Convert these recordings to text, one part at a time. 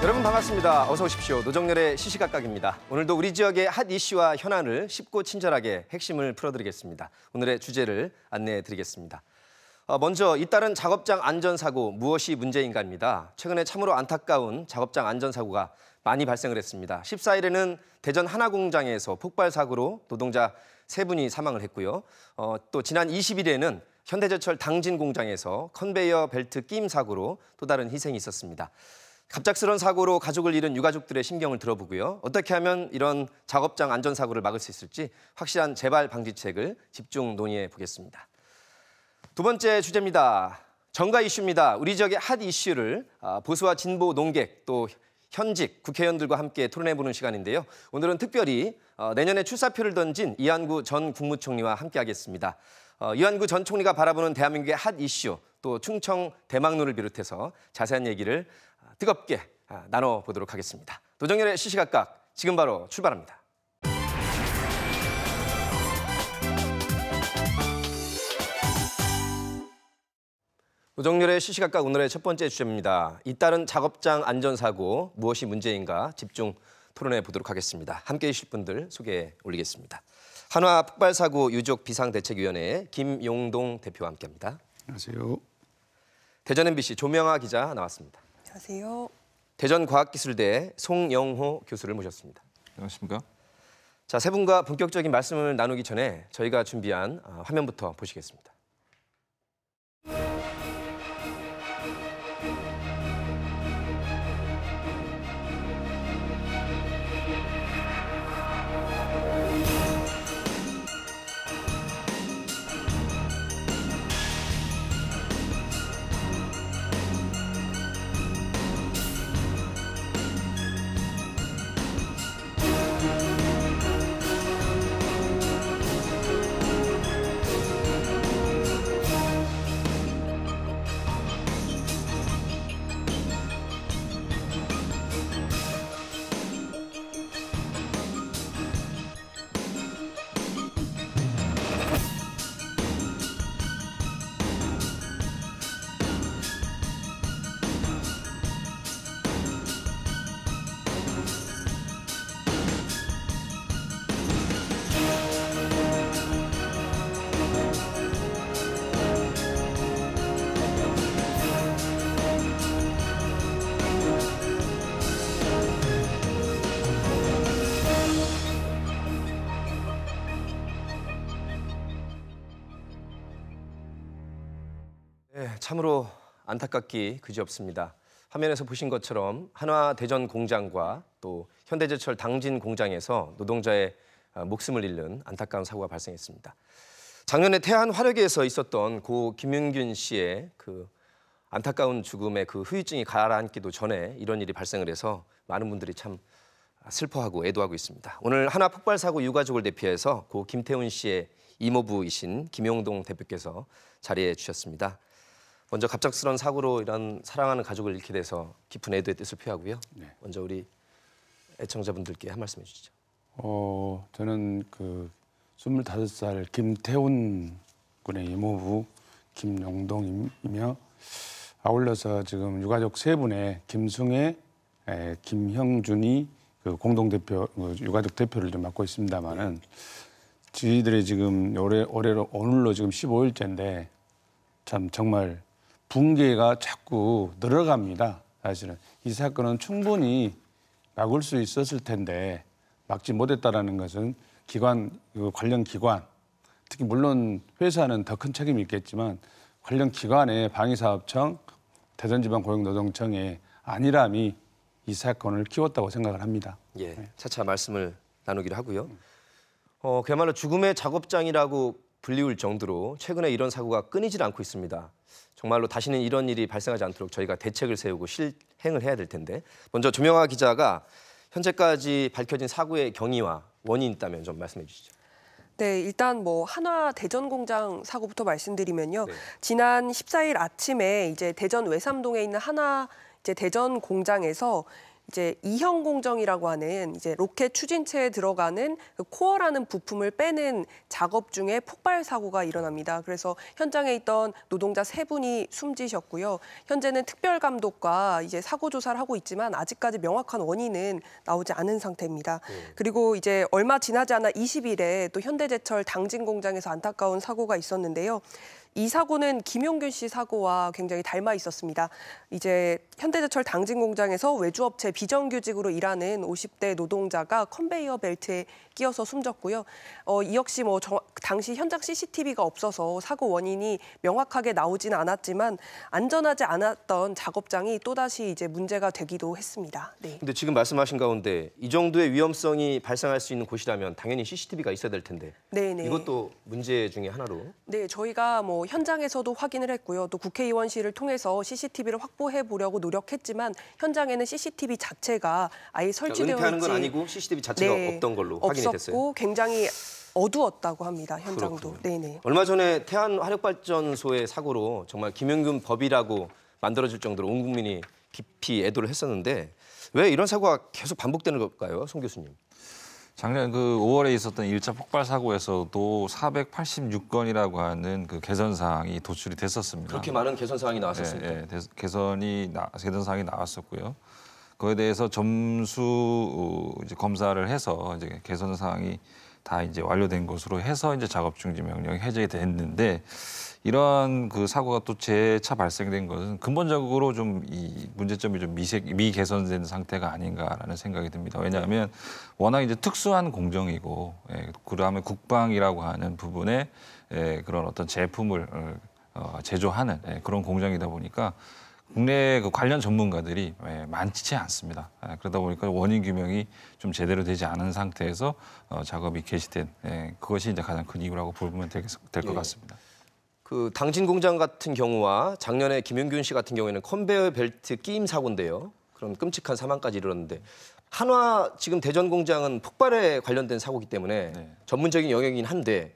여러분 반갑습니다. 어서 오십시오. 노정렬의 시시각각입니다. 오늘도 우리 지역의 핫 이슈와 현안을 쉽고 친절하게 핵심을 풀어드리겠습니다. 오늘의 주제를 안내해드리겠습니다. 먼저 잇따른 작업장 안전사고 무엇이 문제인가입니다. 최근에 참으로 안타까운 작업장 안전사고가 많이 발생을 했습니다. 14일에는 대전 하나공장에서 폭발사고로 노동자 3분이 사망을 했고요. 또 지난 20일에는 현대제철 당진 공장에서 컨베이어 벨트 끼임 사고로 또 다른 희생이 있었습니다. 갑작스런 사고로 가족을 잃은 유가족들의 심경을 들어보고요. 어떻게 하면 이런 작업장 안전사고를 막을 수 있을지 확실한 재발 방지책을 집중 논의해 보겠습니다. 두 번째 주제입니다. 정가 이슈입니다. 우리 지역의 핫 이슈를 보수와 진보 논객 또 현직 국회의원들과 함께 토론해보는 시간인데요. 오늘은 특별히 내년에 출사표를 던진 이한구 전 국무총리와 함께하겠습니다. 이한구 전 총리가 바라보는 대한민국의 핫 이슈 또 충청 대망론을 비롯해서 자세한 얘기를 뜨겁게 나눠보도록 하겠습니다. 노정렬의 시시각각 지금 바로 출발합니다. 노정렬의 시시각각 오늘의 첫 번째 주제입니다. 잇따른 작업장 안전사고 무엇이 문제인가 집중 토론해 보도록 하겠습니다. 함께해 주실 분들 소개해 올리겠습니다. 한화 폭발사고 유족 비상대책위원회의 김용동 대표와 함께합니다. 안녕하세요. 대전 MBC 조명아 기자 나왔습니다. 안녕하세요. 대전과학기술대 송영호 교수를 모셨습니다. 안녕하십니까? 자, 세 분과 본격적인 말씀을 나누기 전에 저희가 준비한 화면부터 보시겠습니다. 네, 참으로 안타깝기 그지없습니다. 화면에서 보신 것처럼 한화 대전 공장과 또 현대제철 당진 공장에서 노동자의 목숨을 잃는 안타까운 사고가 발생했습니다. 작년에 태안 화력에서 있었던 고 김윤균 씨의 그 안타까운 죽음의 그 후유증이 가라앉기도 전에 이런 일이 발생을 해서 많은 분들이 참 슬퍼하고 애도하고 있습니다. 오늘 한화 폭발 사고 유가족을 대표해서 고 김태훈 씨의 이모부이신 김용동 대표께서 자리해 주셨습니다. 먼저 갑작스러운 사고로 이런 사랑하는 가족을 잃게 돼서 깊은 애도의 뜻을 표하고요. 네. 먼저 우리 애청자분들께 한 말씀 해주시죠. 저는 그 25살 김태훈 군의 이모부 김용동이며 아울러서 지금 유가족 3분의 김승혜, 김형준이 그 공동대표, 유가족 대표를 좀 맡고 있습니다만은 저희들이 지금 오늘로 지금 15일째인데 참 정말 붕괴가 자꾸 늘어갑니다. 사실은 이 사건은 충분히 막을 수 있었을 텐데 막지 못했다라는 것은 관련 기관, 특히 물론 회사는 더 큰 책임이 있겠지만 관련 기관의 방위사업청, 대전지방고용노동청의 안일함이 이 사건을 키웠다고 생각을 합니다. 예, 차차 말씀을 나누기로 하고요. 그야말로 죽음의 작업장이라고 불리울 정도로 최근에 이런 사고가 끊이질 않고 있습니다. 정말로 다시는 이런 일이 발생하지 않도록 저희가 대책을 세우고 실행을 해야 될 텐데 먼저 조명아 기자가 현재까지 밝혀진 사고의 경위와 원인이 있다면 좀 말씀해 주시죠. 네, 일단 한화 대전 공장 사고부터 말씀드리면요. 네. 지난 14일 아침에 이제 대전 외삼동에 있는 한화 대전 공장에서 이제 이형 공정이라고 하는 이제 로켓 추진체에 들어가는 그 코어라는 부품을 빼는 작업 중에 폭발 사고가 일어납니다. 그래서 현장에 있던 노동자 3분이 숨지셨고요. 현재는 특별 감독과 이제 사고 조사를 하고 있지만 아직까지 명확한 원인은 나오지 않은 상태입니다. 그리고 이제 얼마 지나지 않아 20일에 또 현대제철 당진 공장에서 안타까운 사고가 있었는데요. 이 사고는 김용균 씨 사고와 굉장히 닮아 있었습니다. 이제 현대제철 당진 공장에서 외주업체 비정규직으로 일하는 50대 노동자가 컨베이어 벨트에 끼어서 숨졌고요. 이 역시 뭐 당시 현장 CCTV가 없어서 사고 원인이 명확하게 나오지는 않았지만 안전하지 않았던 작업장이 또다시 이제 문제가 되기도 했습니다. 네. 근데 지금 말씀하신 가운데 이 정도의 위험성이 발생할 수 있는 곳이라면 당연히 CCTV가 있어야 될 텐데 네네. 이것도 문제 중에 하나로. 네, 저희가 뭐 현장에서도 확인을 했고요. 또 국회의원실을 통해서 CCTV를 확보해 보려고 노력했지만 현장에는 CCTV 자체가 아예 설치되어 은폐하는 있지 건 아니고 CCTV 자체가 네, 없던 걸로 확인이 됐어요. 없었고 굉장히 어두웠다고 합니다. 현장도. 그렇군요. 네네. 얼마 전에 태안화력발전소의 사고로 정말 김용균 법이라고 만들어질 정도로 온 국민이 깊이 애도를 했었는데 왜 이런 사고가 계속 반복되는 걸까요, 송 교수님? 작년 그 5월에 있었던 1차 폭발 사고에서도 486건이라고 하는 그 개선 사항이 도출이 됐었습니다. 그렇게 많은 개선 사항이 나왔었습니다. 예, 개선 사항이 나왔었고요. 그에 대해서 점수 이제 검사를 해서 이제 개선 사항이 다 이제 완료된 것으로 해서 이제 작업 중지 명령이 해제가 됐는데 이러한 그 사고가 또 재차 발생된 것은 근본적으로 좀 이 문제점이 좀 미개선된 상태가 아닌가라는 생각이 듭니다. 왜냐하면 워낙 이제 특수한 공정이고 그다음에 국방이라고 하는 부분에 그런 어떤 제품을 제조하는 그런 공장이다 보니까 국내 그 관련 전문가들이 많지 않습니다. 그러다 보니까 원인 규명이 좀 제대로 되지 않은 상태에서 작업이 개시된 그것이 이제 가장 큰 이유라고 보면 될 것 같습니다. 그 당진 공장 같은 경우와 작년에 김용균 씨 같은 경우에는 컨베이어 벨트 끼임 사고인데요. 그런 끔찍한 사망까지 이르렀는데 한화 지금 대전 공장은 폭발에 관련된 사고이기 때문에 전문적인 영역이긴 한데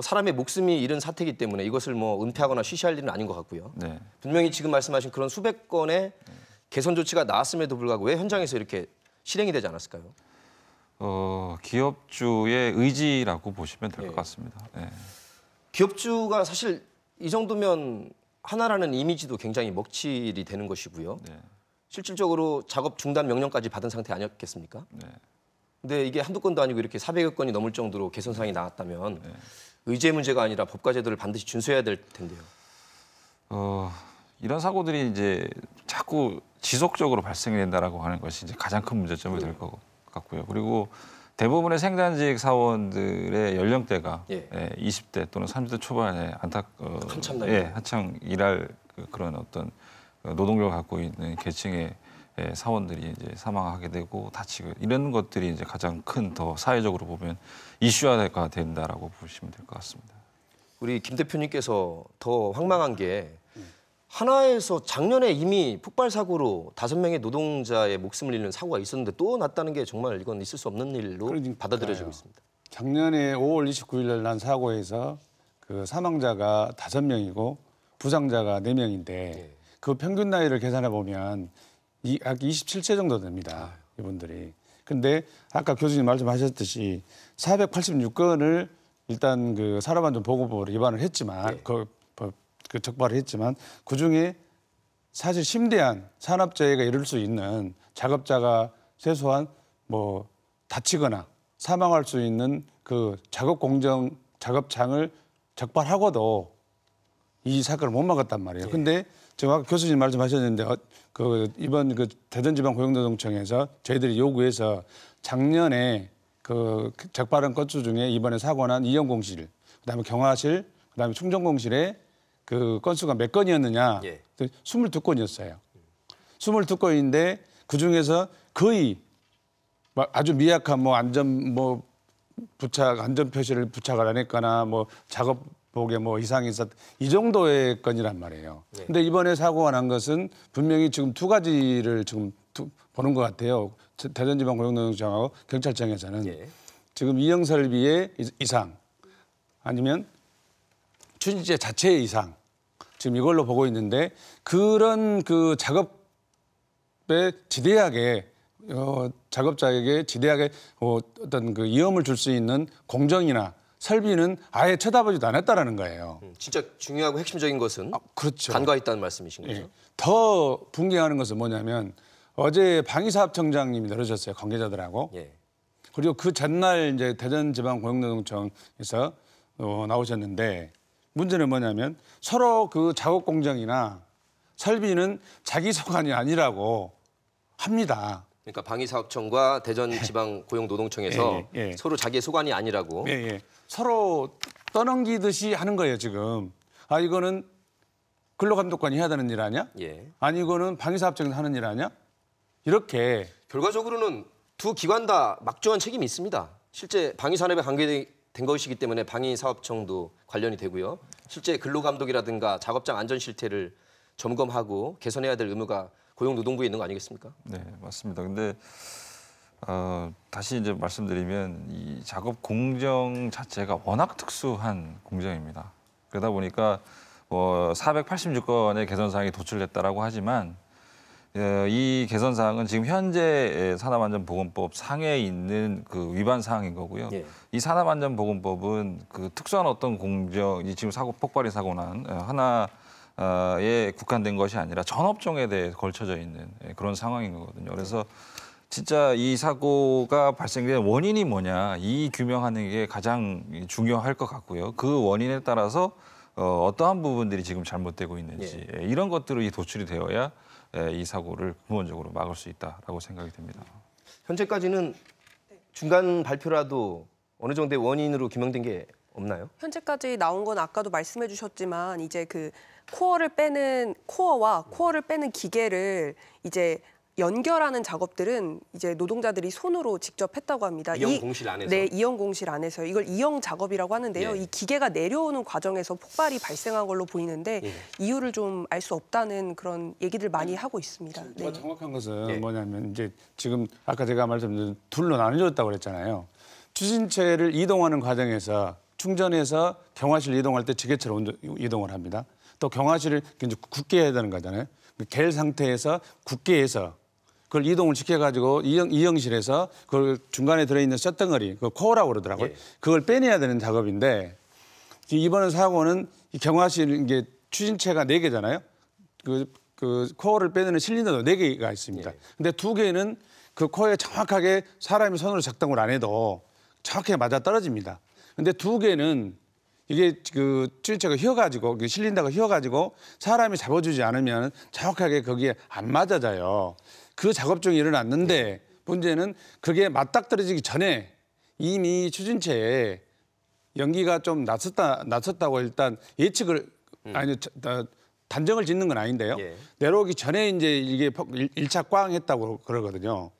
사람의 목숨이 잃은 사태이기 때문에 이것을 뭐 은폐하거나 쉬쉬할 일은 아닌 것 같고요. 네. 분명히 지금 말씀하신 그런 수백 건의 개선 조치가 나왔음에도 불구하고 왜 현장에서 이렇게 실행이 되지 않았을까요? 기업주의 의지라고 보시면 될 것 같습니다. 네. 기업주가 사실 이 정도면 하나라는 이미지도 굉장히 먹칠이 되는 것이고요. 네. 실질적으로 작업 중단 명령까지 받은 상태 아니었겠습니까? 네. 근데 이게 한두 건도 아니고 이렇게 400여 건이 넘을 정도로 개선 사항이 나왔다면 의제 문제가 아니라 법과 제도를 반드시 준수해야 될 텐데요. 이런 사고들이 이제 자꾸 지속적으로 발생이 된다라고 하는 것이 이제 가장 큰 문제점이 될 것 같고요. 그리고 대부분의 생산직 사원들의 연령대가 20대 또는 30대 초반에 한참 나이 한창 일할 그런 어떤 노동력을 갖고 있는 계층의 사원들이 이제 사망하게 되고 다치고 이런 것들이 이제 가장 큰 더 사회적으로 보면 이슈화가 된다라고 보시면 될 것 같습니다. 우리 김 대표님께서 더 황망한 게 하나에서 작년에 이미 폭발 사고로 5명의 노동자의 목숨을 잃는 사고가 있었는데 또 났다는 게 정말 이건 있을 수 없는 일로 받아들여지고 있습니다. 작년에 5월 29일 날 난 사고에서 그 사망자가 5명이고 부상자가 4명인데 그 평균 나이를 계산해 보면 약 27세 정도 됩니다. 이분들이. 근데 아까 교수님 말씀하셨듯이 486건을 일단 그 산업안전보건법으로 위반을 했지만 그 적발을 했지만 그중에 사실 심대한 산업재해가 이룰 수 있는 작업자가 최소한 뭐 다치거나 사망할 수 있는 그 작업장을 적발하고도 이 사건을 못 막았단 말이에요. 근데 지금 아까 교수님 말씀하셨는데 그 이번 그 대전지방고용노동청에서 저희들이 요구해서 작년에 그 적발한 건수 중에 이번에 사고 난 이영공실, 그다음에 경화실, 그다음에 충정공실에 그 건수가 몇 건이었느냐? 22건이었어요. 22건인데 그 중에서 거의 아주 미약한 뭐 안전 표시를 부착을 안 했거나 뭐 작업복에 뭐 이상이 있었 이 정도의 건이란 말이에요. 근데 이번에 사고가 난 것은 분명히 지금 두 가지를 지금 보는 것 같아요. 대전지방고용노동청하고 경찰청에서는 지금 이영설비의 이상 아니면 추진제 자체의 이상 지금 이걸로 보고 있는데 그런 그 작업에 지대하게 작업자에게 지대하게 어떤 그 위험을 줄 수 있는 공정이나 설비는 아예 쳐다보지도 않았다라는 거예요. 진짜 중요하고 핵심적인 것은 그렇죠. 간과했다는 말씀이신 거죠? 예. 더 분개하는 것은 뭐냐면 어제 방위사업청장님이 들으셨어요, 관계자들하고. 예. 그리고 그 전날 이제 대전지방고용노동청에서 나오셨는데 문제는 뭐냐면 서로 그 작업 공정이나 설비는 자기 소관이 아니라고 합니다. 그러니까 방위사업청과 대전지방고용노동청에서 예, 예. 서로 자기의 소관이 아니라고. 예, 예. 서로 떠넘기듯이 하는 거예요, 지금. 아, 이거는 근로감독관이 해야 되는 일 아니야? 예. 아니, 이거는 방위사업청에서 하는 일 아니야? 이렇게. 결과적으로는 두 기관 다 막중한 책임이 있습니다. 실제 방위산업에 관계된 것이기 때문에 방위사업청도 관련이 되고요. 실제 근로감독이라든가 작업장 안전 실태를 점검하고 개선해야 될 의무가 고용노동부에 있는 거 아니겠습니까? 네, 맞습니다. 근데 다시 이제 말씀드리면 이 작업 공정 자체가 워낙 특수한 공정입니다. 그러다 보니까 486건의 개선 사항이 도출됐다라고 하지만 이 개선 사항은 지금 현재 산업안전보건법 상에 있는 그 위반 사항인 거고요. 예. 이 산업안전보건법은 그 특수한 어떤 공정이 지금 폭발이 사고 난 하나에 국한된 것이 아니라 전 업종에 대해 걸쳐져 있는 그런 상황인 거거든요. 그래서 진짜 이 사고가 발생된 원인이 뭐냐 이 규명하는 게 가장 중요할 것 같고요. 그 원인에 따라서 어떠한 부분들이 지금 잘못되고 있는지 이런 것들이 도출이 되어야 이 사고를 근본적으로 막을 수 있다라고 생각이 됩니다. 현재까지는 중간 발표라도 어느 정도의 원인으로 규명된 게 없나요? 현재까지 나온 건 아까도 말씀해 주셨지만 이제 그 코어와 코어를 빼는 기계를 이제 연결하는 작업들은 이제 노동자들이 손으로 직접 했다고 합니다. 이형 공실 안에서? 네, 이형 공실 안에서. 이걸 이형 작업이라고 하는데요. 예. 이 기계가 내려오는 과정에서 폭발이 발생한 걸로 보이는데 이유를 좀 알 수 없다는 그런 얘기들 많이 하고 있습니다. 네. 정확한 것은 뭐냐면 이제 지금 아까 제가 말씀드린 둘로 나눠졌다고 그랬잖아요. 추진체를 이동하는 과정에서 충전해서 경화실 이동할 때 지게차로 이동을 합니다. 또 경화실을 이제 굳게 해야 되는 거잖아요. 갤 상태에서 굳게 해서 그걸 이동을 시켜가지고 이형실에서 그걸 중간에 들어있는 쇳덩어리, 그 코어라고 그러더라고요. 그걸 빼내야 되는 작업인데 이번 사고는 이 경화실 이게 추진체가 4개잖아요. 그 코어를 빼내는 실린더도 4개가 있습니다. 근데 2개는 그 코어에 정확하게 사람이 손으로 작동을 안 해도 정확하게 맞아 떨어집니다. 근데 2개는 이게 그 추진체가 휘어가지고 실린더가 휘어가지고 사람이 잡아주지 않으면 정확하게 거기에 안 맞아져요. 그 작업 중에 일어났는데 문제는 그게 맞닥뜨려지기 전에 이미 추진체에 연기가 좀 났었다고 일단 예측을 아니 단정을 짓는 건 아닌데요. 내려오기 전에 이제 이게 1차 꽝 했다고 그러거든요.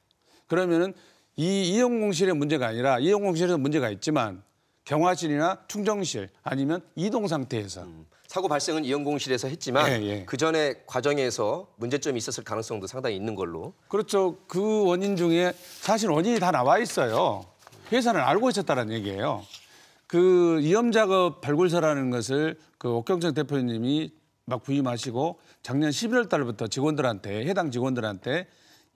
그러면은 이 이용공실의 문제가 아니라 이용공실에서 문제가 있지만 경화실이나 충정실 아니면 이동 상태에서 사고 발생은 이형공실에서 했지만 그 전에 과정에서 문제점이 있었을 가능성도 상당히 있는 걸로. 그렇죠. 그 원인 중에 사실 원인이 다 나와 있어요. 회사는 알고 있었다는 얘기예요. 그 위험 작업 발굴서라는 것을 그 옥경청 대표님이 막 부임하시고 작년 11월 달부터 직원들한테 해당 직원들한테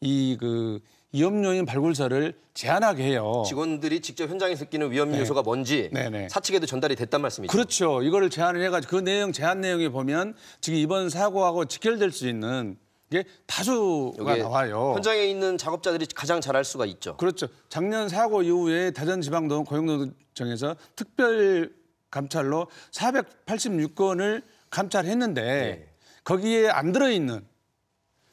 이 그 위험 요인 발굴서를 제안하게 해요. 직원들이 직접 현장에서 느끼는 위험 요소가 뭔지 사측에도 전달이 됐단 말씀이죠. 그렇죠. 이거를 제안을 해가지고 그 내용 제안 내용에 보면 지금 이번 사고하고 직결될 수 있는 게 다수가 나와요. 현장에 있는 작업자들이 가장 잘 알 수가 있죠. 그렇죠. 작년 사고 이후에 대전지방고용노동청에서 특별 감찰로 486건을 감찰했는데 거기에 안 들어있는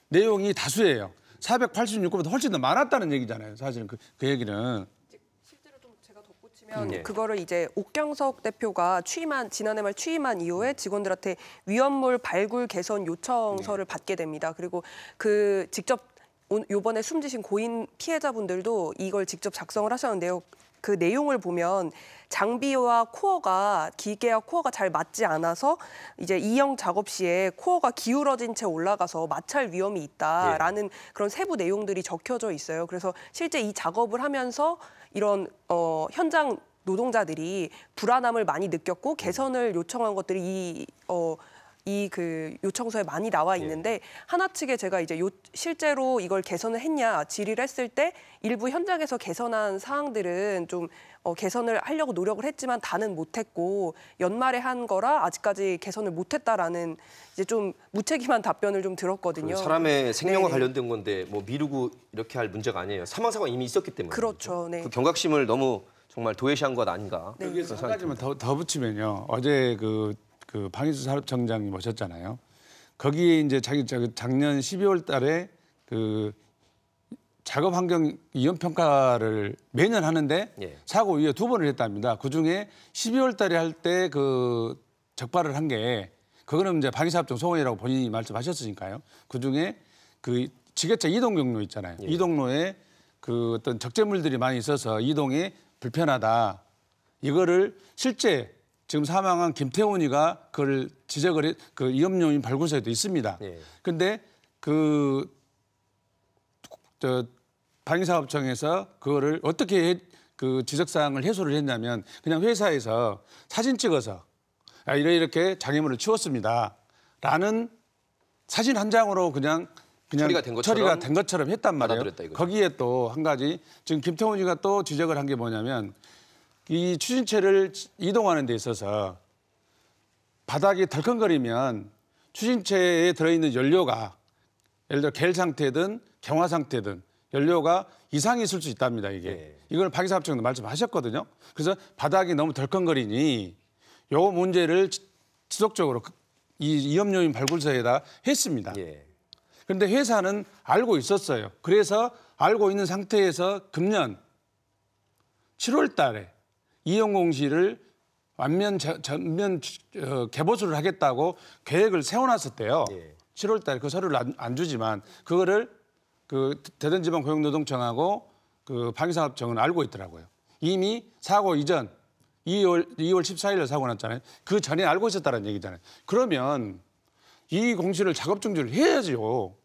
내용이 다수예요. 486건보다 훨씬 더 많았다는 얘기잖아요. 사실은 그 얘기는. 실제로 좀 제가 덧붙이면 그거를 이제 옥경석 대표가 지난해 말 취임한 이후에 직원들한테 위험물 발굴 개선 요청서를 받게 됩니다. 그리고 그 직접 요번에 숨지신 고인 피해자분들도 이걸 직접 작성을 하셨는데요. 그 내용을 보면 장비와 코어가 기계와 코어가 잘 맞지 않아서 이제 이형 작업 시에 코어가 기울어진 채 올라가서 마찰 위험이 있다라는 그런 세부 내용들이 적혀져 있어요. 그래서 실제 이 작업을 하면서 이런 현장 노동자들이 불안함을 많이 느꼈고 개선을 요청한 것들이 이 그 요청서에 많이 나와 있는데 하나 측에 제가 이제 실제로 이걸 개선을 했냐 질의를 했을 때 일부 현장에서 개선한 사항들은 좀 개선을 하려고 노력을 했지만 다는 못했고 연말에 한 거라 아직까지 개선을 못했다라는 이제 좀 무책임한 답변을 좀 들었거든요. 그 사람의 생명과 네네. 관련된 건데 뭐 미루고 이렇게 할 문제가 아니에요. 사망 사고가 이미 있었기 때문에. 그렇죠. 네. 그 경각심을 너무 정말 도외시한 것 아닌가. 네. 여기서 한 가지만 더 붙이면요. 어제 그 방희수 사업청장님 오셨잖아요. 거기에 이제 작년 12월 달에 그 작업 환경 위험 평가를 매년 하는데 예. 사고 이후에 2번을 했답니다. 그 중에 12월 달에 할 때 그 적발을 한 게 그거는 이제 방위사업청 소원이라고 본인이 말씀하셨으니까요. 그 중에 그 지게차 이동 경로 있잖아요. 예. 이동로에 그 어떤 적재물들이 많이 있어서 이동이 불편하다. 이거를 실제 지금 사망한 김태훈이가 그걸 지적을 그 위험 요인 발굴서에도 있습니다. 예. 근데 방위사업청에서 그거를 어떻게 그 지적사항을 해소를 했냐면 그냥 회사에서 사진 찍어서 이렇게 장애물을 치웠습니다. 라는 사진 한 장으로 그냥 처리가 된 것처럼 했단 말이에요. 받아들였다, 이거죠. 거기에 또 한 가지 지금 김태훈이가 또 지적을 한 게 뭐냐면 이 추진체를 이동하는 데 있어서 바닥이 덜컹거리면 추진체에 들어있는 연료가 예를 들어 겔 상태든 경화 상태든 연료가 이상이 있을 수 있답니다. 이게. 네. 이걸 방위사업청도 말씀하셨거든요. 그래서 바닥이 너무 덜컹거리니 요 문제를 지속적으로 이 위험요인 발굴서에다 했습니다. 예. 그런데 회사는 알고 있었어요. 그래서 알고 있는 상태에서 금년 7월 달에 이용공시를 전면 개보수를 하겠다고 계획을 세워놨었대요. 예. 7월 달에 그 서류를 안 주지만 그거를 그 대전지방고용노동청하고 그 방위사업청은 알고 있더라고요. 이미 사고 이전 2월 14일에 사고 났잖아요. 그 전에 알고 있었다는 얘기잖아요. 그러면 이 공시를 작업 중지를 해야죠.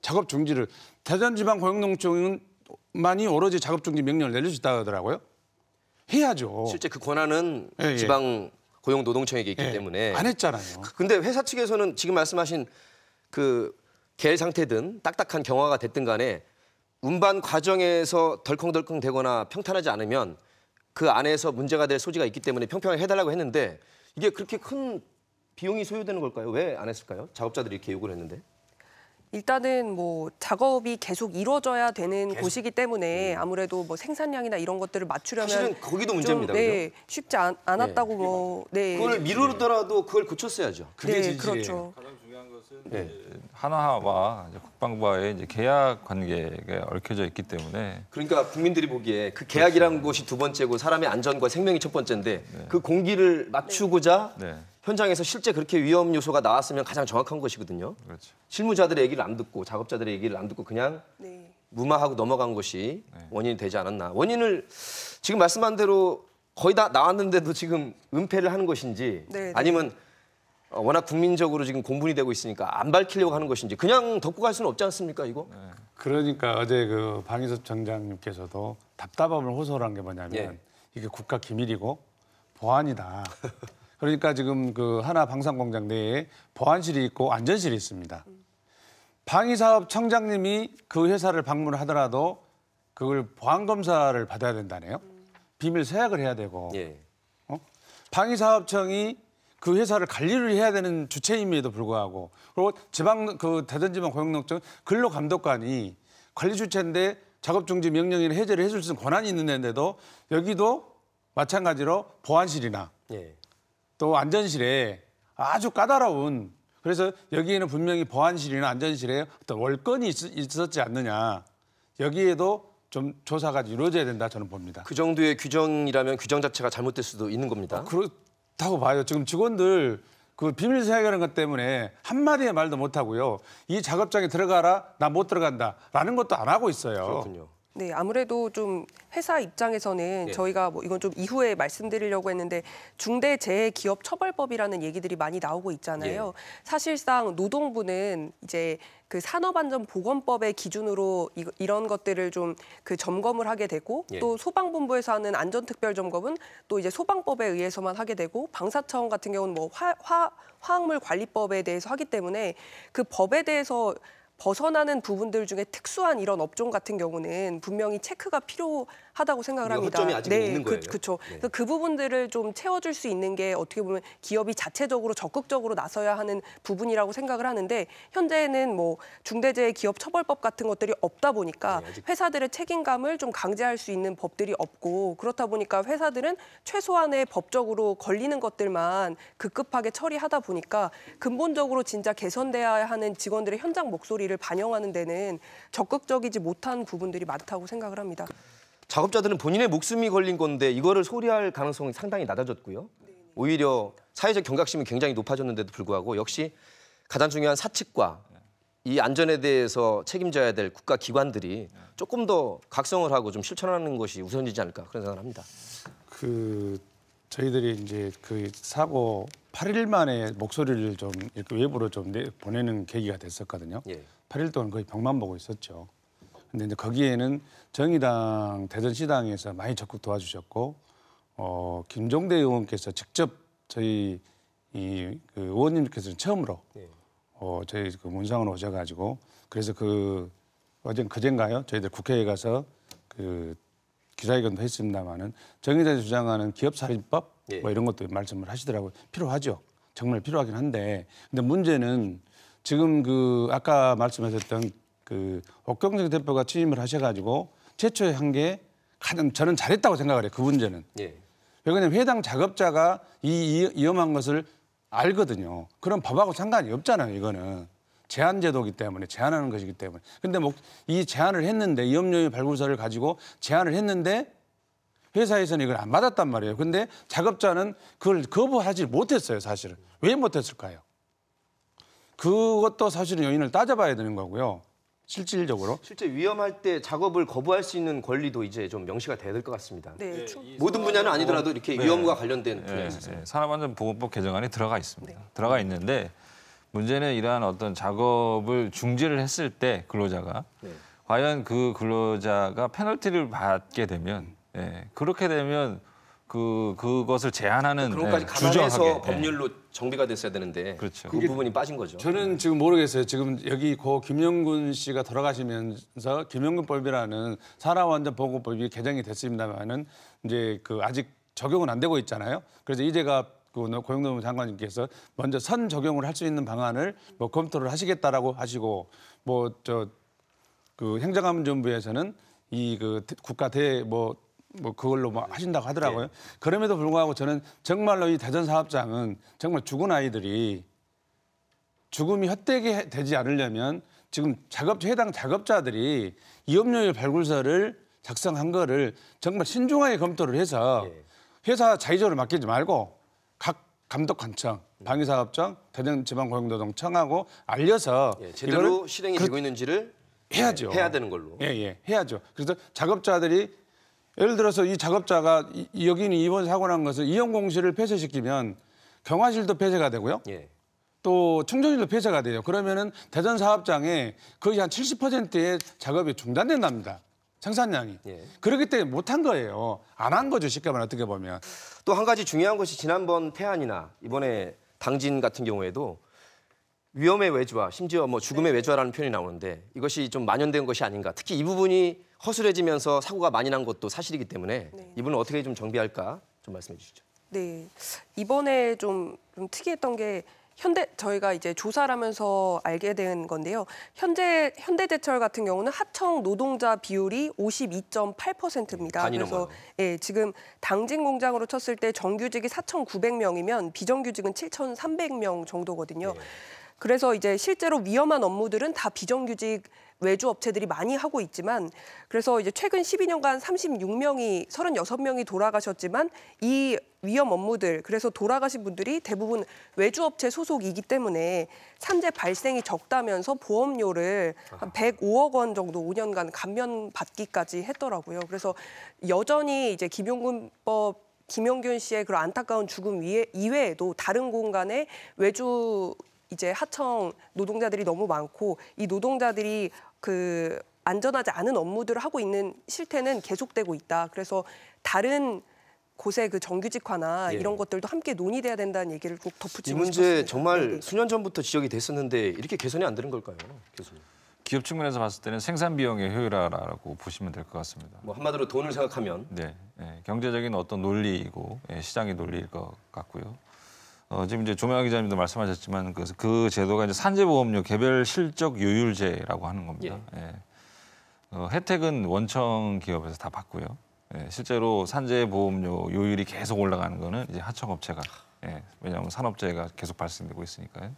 작업 중지를 대전지방고용노동청만이 오로지 작업 중지 명령을 내릴 수 있다고 하더라고요. 해야죠. 실제 그 권한은 예. 지방 고용노동청에게 있기 예. 때문에. 안 했잖아요. 근데 회사 측에서는 지금 말씀하신 그 겔 상태든 딱딱한 경화가 됐든 간에 운반 과정에서 덜컹덜컹 되거나 평탄하지 않으면 그 안에서 문제가 될 소지가 있기 때문에 평평하게 해달라고 했는데 이게 그렇게 큰 비용이 소요되는 걸까요? 왜 안 했을까요? 작업자들이 이렇게 요구를 했는데. 일단은 뭐 작업이 계속 이루어져야 되는 곳이기 때문에 아무래도 뭐 생산량이나 이런 것들을 맞추려면 사실은 거기도 문제입니다. 좀, 네, 쉽지 않았다고 뭐 네. 그걸 미루더라도 그걸 고쳤어야죠. 그게 네, 진실이에요. 그렇죠. 가장 중요한 것은 네. 이제 하나와 이제 국방부와의 이제 계약 관계가 얽혀져 있기 때문에 그러니까 국민들이 보기에 그 계약이라는 것이 두 번째고 사람의 안전과 생명이 첫 번째인데 그 공기를 맞추고자 네, 현장에서 실제 그렇게 위험 요소가 나왔으면 가장 정확한 것이거든요. 그렇죠. 실무자들의 얘기를 안 듣고 작업자들의 얘기를 안 듣고 그냥 네. 무마하고 넘어간 것이 원인이 되지 않았나. 원인을 지금 말씀한 대로 거의 다 나왔는데도 지금 은폐를 하는 것인지 네, 네. 아니면 워낙 국민적으로 지금 공분이 되고 있으니까 안 밝히려고 하는 것인지 그냥 덮고 갈 수는 없지 않습니까 이거? 그러니까 어제 그 방위사업청장님께서도 답답함을 호소를 한 게 뭐냐면 예. 이게 국가 기밀이고 보안이다. 그러니까 지금 그 하나 방산공장 내에 보안실이 있고 안전실이 있습니다. 방위사업청장님이 그 회사를 방문하더라도 그걸 보안 검사를 받아야 된다네요. 비밀 서약을 해야 되고 예. 방위사업청이 그 회사를 관리를 해야 되는 주체임에도 불구하고 그리고 대전지방고용노동청 근로감독관이 관리 주체인데 작업중지 명령이나 해제를 해줄 수 있는 권한이 있는 데인데도 여기도 마찬가지로 보안실이나 예. 또 안전실에 아주 까다로운 그래서 여기에는 분명히 보안실이나 안전실에 어떤 월권이 있었지 않느냐 여기에도 좀 조사가 이루어져야 된다 저는 봅니다. 그 정도의 규정이라면 규정 자체가 잘못될 수도 있는 겁니다. 그렇다고 봐요. 지금 직원들 그 비밀 서약이라는 것 때문에 한마디의 말도 못 하고요. 이 작업장에 들어가라, 나 못 들어간다라는 것도 안 하고 있어요. 그렇군요. 네, 아무래도 좀 회사 입장에서는 저희가 뭐 이건 좀 이후에 말씀드리려고 했는데 중대재해기업처벌법이라는 얘기들이 많이 나오고 있잖아요. 사실상 노동부는 이제 그 산업안전보건법의 기준으로 이런 것들을 좀 그 점검을 하게 되고 또 소방본부에서 하는 안전특별점검은 또 이제 소방법에 의해서만 하게 되고 방사청 같은 경우는 뭐 화학물관리법에 대해서 하기 때문에 그 법에 대해서 벗어나는 부분들 중에 특수한 이런 업종 같은 경우는 분명히 체크가 필요하다고 생각을 합니다. 허점이 아직 있는 거예요. 그렇죠. 그래서 그 부분들을 좀 채워줄 수 있는 게 어떻게 보면 기업이 자체적으로 적극적으로 나서야 하는 부분이라고 생각을 하는데 현재는 뭐 중대재해기업처벌법 같은 것들이 없다 보니까 회사들의 책임감을 좀 강제할 수 있는 법들이 없고 그렇다 보니까 회사들은 최소한의 법적으로 걸리는 것들만 급급하게 처리하다 보니까 근본적으로 진짜 개선돼야 하는 직원들의 현장 목소리를 반영하는 데는 적극적이지 못한 부분들이 많다고 생각을 합니다. 작업자들은 본인의 목숨이 걸린 건데 이거를 소리할 가능성이 상당히 낮아졌고요. 오히려 사회적 경각심이 굉장히 높아졌는데도 불구하고 역시 가장 중요한 사측과 이 안전에 대해서 책임져야 될 국가 기관들이 조금 더 각성을 하고 좀 실천하는 것이 우선이지 않을까 그런 생각을 합니다. 저희들이 이제 그 사고 8일 만에 목소리를 좀 이렇게 외부로 좀 보내는 계기가 됐었거든요. 8일 동안 거의 벽만 보고 있었죠. 근데 이제 거기에는 정의당 대전시당에서 많이 적극 도와주셨고, 김종대 의원께서 직접 저희 그 의원님께서는 처음으로 저희 그 문상으로 오셔가지고 그래서 그젠가요? 저희들 국회에 가서 그 기자회견도 했습니다마는 정의당이 주장하는 기업살인법 뭐 이런 것도 말씀을 하시더라고요. 필요하죠. 정말 필요하긴 한데, 근데 문제는 지금 그 아까 말씀하셨던 그 옥경정 대표가 취임을 하셔가지고 최초에 한 게 가장 저는 잘했다고 생각을 해요. 그 문제는. 왜냐하면 해당 작업자가 이 위험한 것을 알거든요. 그럼 법하고 상관이 없잖아요. 이거는 제한제도이기 때문에 제한하는 것이기 때문에. 근데 뭐 이 제한을 했는데 위험요인 발굴서를 가지고 제한을 했는데 회사에서는 이걸 안 받았단 말이에요. 근데 작업자는 그걸 거부하지 못했어요. 사실은. 왜 못했을까요? 그것도 사실은 요인을 따져봐야 되는 거고요. 실질적으로. 실제 위험할 때 작업을 거부할 수 있는 권리도 이제 좀 명시가 돼야 될 것 같습니다. 네, 모든 분야는 아니더라도 이렇게 위험과 관련된 분야에 있어서. 산업안전보건법 개정안이 들어가 있습니다. 들어가 있는데 문제는 이러한 어떤 작업을 중지를 했을 때 근로자가 과연 그 근로자가 페널티를 받게 되면 그렇게 되면 그것을 제한하는 그런 것까지 감안해서 주저하게, 법률로 정비가 됐어야 되는데 그렇죠. 그 부분이 빠진 거죠. 저는 지금 모르겠어요. 지금 여기 고 김영균 씨가 돌아가시면서 김영균법이라는 산업안전보건법이 개정이 됐습니다만은 이제 그 아직 적용은 안 되고 있잖아요. 그래서 이제가 그 고용노동부 장관님께서 먼저 선 적용을 할 수 있는 방안을 뭐 검토를 하시겠다라고 하시고 뭐 그 행정안전부에서는 이 그 국가 뭐 그걸로 뭐 하신다고 하더라고요. 그럼에도 불구하고 저는 정말로 이 대전 사업장은 정말 죽은 아이들이 죽음이 헛되게 되지 않으려면 지금 해당 작업자들이 위험요인 발굴서를 작성한 거를 정말 신중하게 검토를 해서 회사 자의적으로 맡기지 말고 각 감독관청, 방위사업청, 대전지방고용노동청하고 알려서 제대로 실행이 되고 있는지를 해야죠. 해야 되는 걸로. 해야죠. 그래서 작업자들이 예를 들어서 이 작업자가 여기는 이번 사고 난 것을 이용공실을 폐쇄시키면 경화실도 폐쇄가 되고요. 또 충전실도 폐쇄가 돼요. 그러면은 대전 사업장에 거의 한 70%의 작업이 중단된답니다. 생산량이. 그렇기 때문에 못한 거예요. 안 한 거죠. 쉽게 말하면 어떻게 보면. 또 한 가지 중요한 것이 지난번 폐안이나 이번에 당진 같은 경우에도 위험의 외주화, 심지어 뭐 죽음의 외주화라는 표현이 나오는데 이것이 좀 만연된 것이 아닌가. 특히 이 부분이 허술해지면서 사고가 많이 난 것도 사실이기 때문에 이분은 어떻게 좀 정비할까 좀 말씀해 주시죠. 네, 이번에 좀 특이했던 게 저희가 이제 조사를 하면서 알게 된 건데요. 현대제철 같은 경우는 하청 노동자 비율이 52.8%입니다. 그래서 지금 당진 공장으로 쳤을 때 정규직이 4,900명이면 비정규직은 7,300명 정도거든요. 그래서 이제 실제로 위험한 업무들은 다 비정규직 외주 업체들이 많이 하고 있지만 그래서 이제 최근 12년간 36명이 돌아가셨지만 이 위험 업무들 그래서 돌아가신 분들이 대부분 외주 업체 소속이기 때문에 산재 발생이 적다면서 보험료를 한 105억 원 정도 5년간 감면받기까지 했더라고요. 그래서 여전히 이제 김용균 씨의 그런 안타까운 죽음 이외에도 다른 공간에 외주 이제 하청 노동자들이 너무 많고 이 노동자들이 그 안전하지 않은 업무들을 하고 있는 실태는 계속되고 있다. 그래서 다른 곳의 그 정규직화나 예. 이런 것들도 함께 논의돼야 된다는 얘기를 꼭 이 덧붙이고 문제 싶었습니다. 정말 네. 수년 전부터 지적이 됐었는데 이렇게 개선이 안 되는 걸까요, 교수님? 기업 측면에서 봤을 때는 생산 비용의 효율화라고 보시면 될 것 같습니다. 뭐 한마디로 돈을 생각하면 네, 경제적인 어떤 논리이고 시장의 논리일 것 같고요. 지금 이제 조명아 기자님도 말씀하셨지만 그 제도가 이제 산재보험료 개별 실적 요율제라고 하는 겁니다. 혜택은 원청 기업에서 다 받고요. 실제로 산재보험료 요율이 계속 올라가는 거는 이제 하청업체가 왜냐하면 산업재해가 계속 발생되고 있으니까요.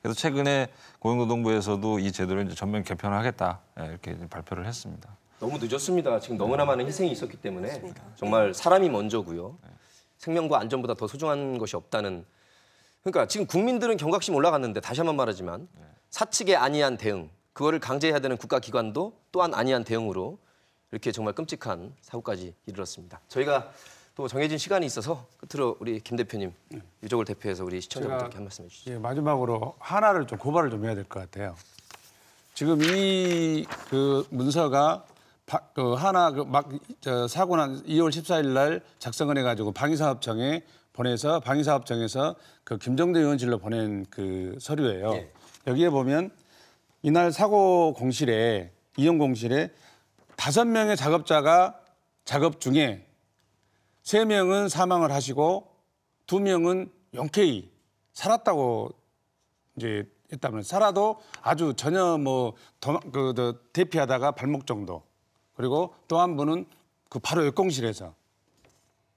그래서 최근에 고용노동부에서도 이 제도를 이제 전면 개편하겠다 이렇게 발표를 했습니다. 너무 늦었습니다. 지금 너무나 많은 희생이 있었기 때문에 정말 사람이 먼저고요. 생명과 안전보다 더 소중한 것이 없다는. 그러니까 지금 국민들은 경각심 올라갔는데 다시 한번 말하지만 사측의 안이한 대응, 그거를 강제해야 되는 국가기관도 또한 안이한 대응으로 이렇게 정말 끔찍한 사고까지 이르렀습니다. 저희가 또 정해진 시간이 있어서 끝으로 우리 김 대표님 유족을 대표해서 우리 시청자분들께 한 말씀 해주시죠. 예, 마지막으로 하나를 좀 고발을 좀 해야 될 것 같아요. 지금 이 그 문서가 사고 난 2월 14일 날 작성을 해가지고 방위사업청에 보내서 방위사업청에서 그 김정대 의원실로 보낸 그 서류예요. 예. 여기에 보면 이날 사고 공실에 이용 공실에 5명의 작업자가 작업 중에 3명은 사망을 하시고 2명은 영케이 살았다고 이제 했다면 살아도 아주 전혀 뭐 대피하다가 발목 정도. 그리고 또 한 분은 그 바로 옆공실에서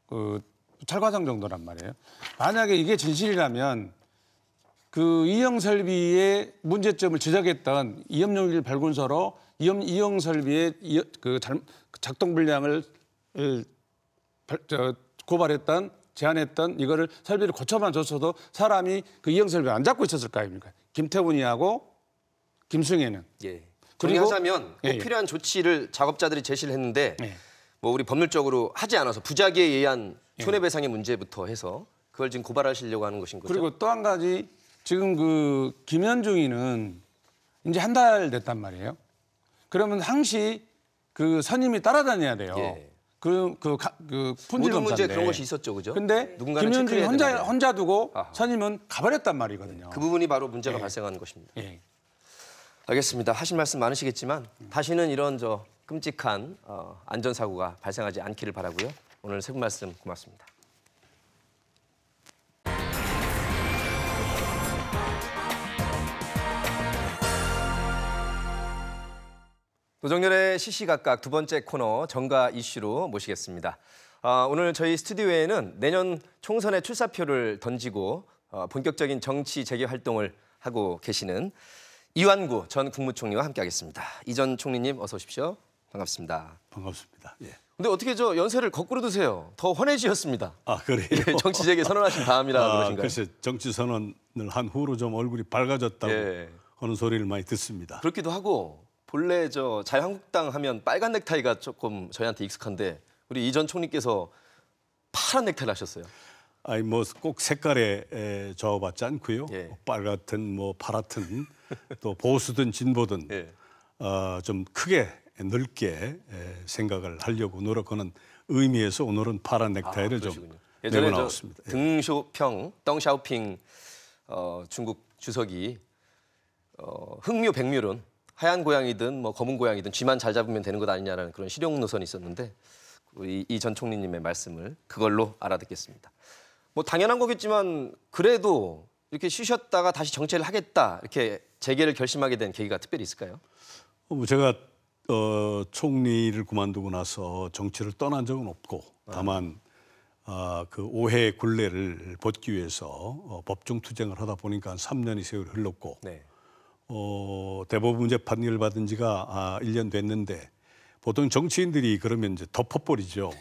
그 찰과상 정도란 말이에요. 만약에 이게 진실이라면 그 이영설비의 문제점을 지적했던 이염용일 발굴서로 이영설비의 그 작동 불량을 고발했던 제안했던 이거를 설비를 고쳐만 줬어도 사람이 그 이영설비 안 잡고 있었을 거 아닙니까? 김태훈이하고 김승혜는. 예. 그리고- 정리하자면 예, 예. 필요한 조치를 작업자들이 제시를 했는데 예. 뭐 우리 법률적으로 하지 않아서 부작위에 의한 손해배상의 문제부터 해서 그걸 지금 고발하시려고 하는 것인 거죠. 그리고 또 한 가지 지금 그 김현중이는 이제 한 달 됐단 말이에요. 그러면 항시 그 선임이 따라다녀야 돼요. 예. 그 품질 모든 문제에 검사인데. 그런 것이 있었죠, 그죠? 근데 누군가는 김현중이 체크해야 되는데. 혼자 두고 아하. 선임은 가버렸단 말이거든요. 그 부분이 바로 문제가 발생하는 것입니다. 예. 알겠습니다. 하실 말씀 많으시겠지만 다시는 이런 끔찍한 안전사고가 발생하지 않기를 바라고요. 오늘 세 분 말씀 고맙습니다. 노정렬의 시시각각 두 번째 코너 정가 이슈로 모시겠습니다. 오늘 저희 스튜디오에는 내년 총선의 출사표를 던지고 본격적인 정치 재개 활동을 하고 계시는 이완구 전 국무총리와 함께하겠습니다. 이 전 총리님 어서 오십시오. 반갑습니다. 반갑습니다. 예. 근데 어떻게 연세를 거꾸로 드세요? 더 환해지셨습니다. 아 그래요? 예, 정치 재개 선언하신 다음이라 그러신가요? 글쎄 정치 선언을 한 후로 좀 얼굴이 밝아졌다고 예. 하는 소리를 많이 듣습니다. 그렇기도 하고 본래 자유한국당 하면 빨간 넥타이가 조금 저희한테 익숙한데 우리 이 전 총리께서 파란 넥타이를 하셨어요. 아니 뭐 꼭 색깔에 저어받지 않고요. 예. 빨갛든 뭐 파랗든 또 보수든 진보든 예. 좀 크게 넓게 생각을 하려고 노력하는 의미에서 오늘은 파란 넥타이를 좀 그러시군요. 메고 예전에 나왔습니다. 예. 덩샤오핑 중국 주석이 흥묘 백묘론 하얀 고양이든 뭐 검은 고양이든 쥐만 잘 잡으면 되는 것 아니냐라는 그런 실용 노선이 있었는데 우리 이 전 총리님의 말씀을 그걸로 알아듣겠습니다. 뭐 당연한 거겠지만 그래도 이렇게 쉬셨다가 다시 정치를 하겠다 이렇게 재개를 결심하게 된 계기가 특별히 있을까요? 뭐 제가 총리를 그만두고 나서 정치를 떠난 적은 없고 다만 그 오해 굴레를 벗기 위해서 법정 투쟁을 하다 보니까 한 3년의 세월이 흘렀고 네. 대법원 재판을 받은 지가 1년 됐는데 보통 정치인들이 그러면 이제 덮어버리죠.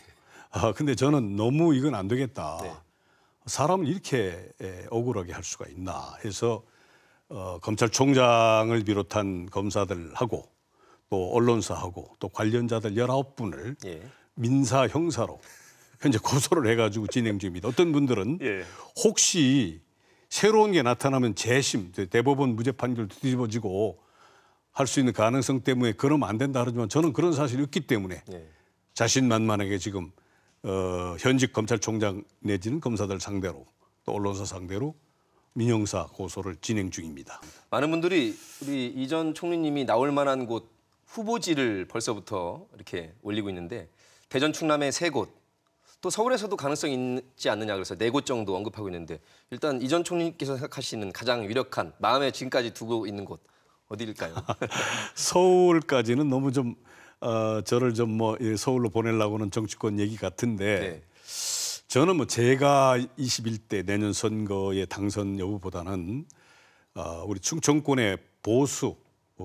근데 저는 너무 이건 안 되겠다. 네. 사람을 이렇게 억울하게 할 수가 있나 해서 검찰총장을 비롯한 검사들하고 또 언론사하고 또 관련자들 19분을 예. 민사 형사로 현재 고소를 해가지고 진행 중입니다. 어떤 분들은 예. 혹시 새로운 게 나타나면 재심, 대법원 무죄 판결도 뒤집어지고 할 수 있는 가능성 때문에 그러면 안 된다 하지만 저는 그런 사실이 없기 때문에 예. 자신만만하게 지금 현직 검찰총장 내지는 검사들 상대로 또 언론사 상대로 민형사 고소를 진행 중입니다. 많은 분들이 우리 이 전 총리님이 나올 만한 곳 후보지를 벌써부터 이렇게 올리고 있는데 대전, 충남의 3곳, 또 서울에서도 가능성이 있지 않느냐 그래서 4곳 정도 언급하고 있는데 일단 이 전 총리님께서 생각하시는 가장 유력한 마음에 지금까지 두고 있는 곳 어디일까요? 서울까지는 너무 좀 저를 좀 뭐 서울로 보내려고는 정치권 얘기 같은데 네. 저는 뭐 제가 21대 내년 선거의 당선 여부보다는 우리 충청권의 보수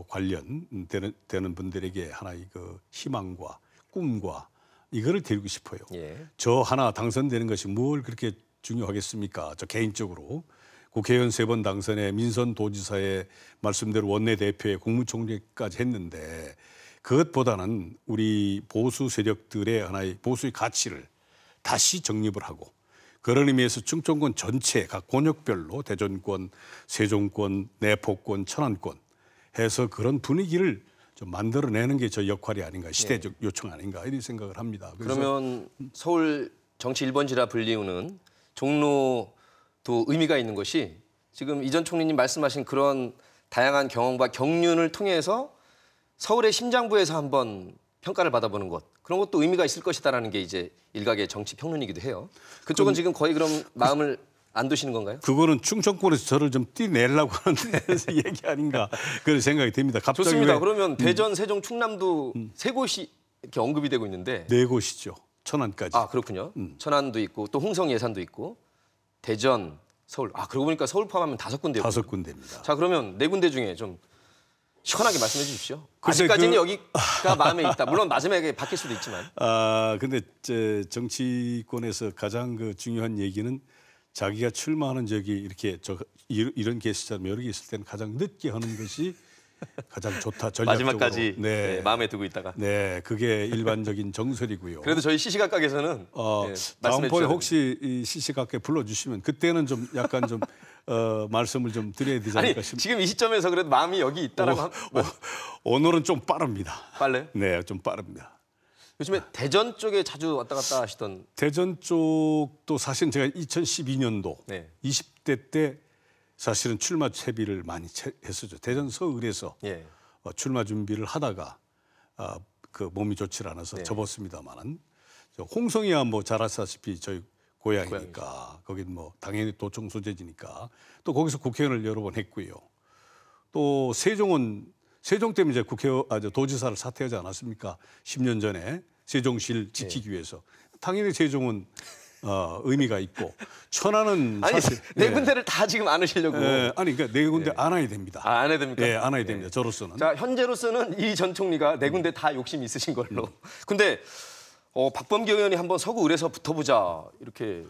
관련되는 분들에게 하나의 그 희망과 꿈과 이거를 드리고 싶어요. 예. 저 하나 당선되는 것이 뭘 그렇게 중요하겠습니까? 저 개인적으로 국회의원 3번 당선에 민선도지사의 말씀대로 원내대표에 국무총리까지 했는데 그것보다는 우리 보수 세력들의 하나의 보수의 가치를 다시 정립을 하고 그런 의미에서 충청권 전체 각 권역별로 대전권, 세종권, 내포권, 천안권 해서 그런 분위기를 좀 만들어내는 게 저 역할이 아닌가, 시대적 요청 아닌가 이런 생각을 합니다. 그러면 서울 정치 1번지라 불리우는 종로도 의미가 있는 것이 지금 이 전 총리님 말씀하신 그런 다양한 경험과 경륜을 통해서 서울의 심장부에서 한번 평가를 받아보는 것 그런 것도 의미가 있을 것이다라는 게 이제 일각의 정치 평론이기도 해요. 그쪽은 지금 거의 그럼 마음을 안 두시는 건가요? 그거는 충청권에서 저를 좀 떼내려고 하는 얘기 아닌가 그런 생각이 듭니다. 갑자기 좋습니다. 그러면 대전, 세종, 충남도 3곳이 이렇게 언급이 되고 있는데 4곳이죠. 천안까지. 아 그렇군요. 천안도 있고 또 홍성 예산도 있고 대전, 서울. 아 그러고 보니까 서울 포함하면 5군데요. 5군데입니다. 자 그러면 4군데 중에 좀 시원하게 말씀해 주십시오. 글쎄, 아직까지는 여기가 마음에 있다. 물론 마지막에 바뀔 수도 있지만. 근데 정치권에서 가장 그 중요한 얘기는 자기가 출마하는 적이 이렇게 이런 게시처럼 여러 개 있을 때는 가장 늦게 하는 것이 가장 좋다. 전략적으로. 마지막까지 네, 마음에 두고 있다가. 네, 그게 일반적인 정설이고요. 그래도 저희 시시각각에서는 다음번에 혹시 이 시시각각에 불러주시면 그때는 좀 약간 좀 말씀을 좀 드려야 되지 아니 않을까 싶습니다. 지금 이 시점에서 그래도 마음이 여기 있다라고 오늘은 좀 빠릅니다. 빨래? 네, 좀 빠릅니다. 요즘에 대전 쪽에 자주 왔다 갔다 하시던 대전 쪽도 사실 제가 2012년도 네. 20대 때 사실은 출마 채비를 많이 했었죠. 대전 서울에서 예. 출마 준비를 하다가 그 몸이 좋지 않아서 네. 접었습니다만은 홍성이야 뭐 잘 아시다시피 저희 고향이니까 거긴 뭐 당연히 도청 소재지니까 또 거기서 국회의원을 여러 번 했고요. 또 세종 때문에 이제 도지사를 사퇴하지 않았습니까? 10년 전에 세종시를 지키기 위해서 당연히 세종은 의미가 있고 천안은 아니 사실 4군데를 다 지금 안으시려고. 아니 그러니까 4군데 안아야 됩니다. 아, 안 해야 됩니까? 네, 안아야 됩니다. 저로서는. 자 현재로서는 이 전 총리가 4군데 다 욕심이 있으신 걸로. 근데 박범계 의원이 한번 서구 을에서 붙어보자 이렇게.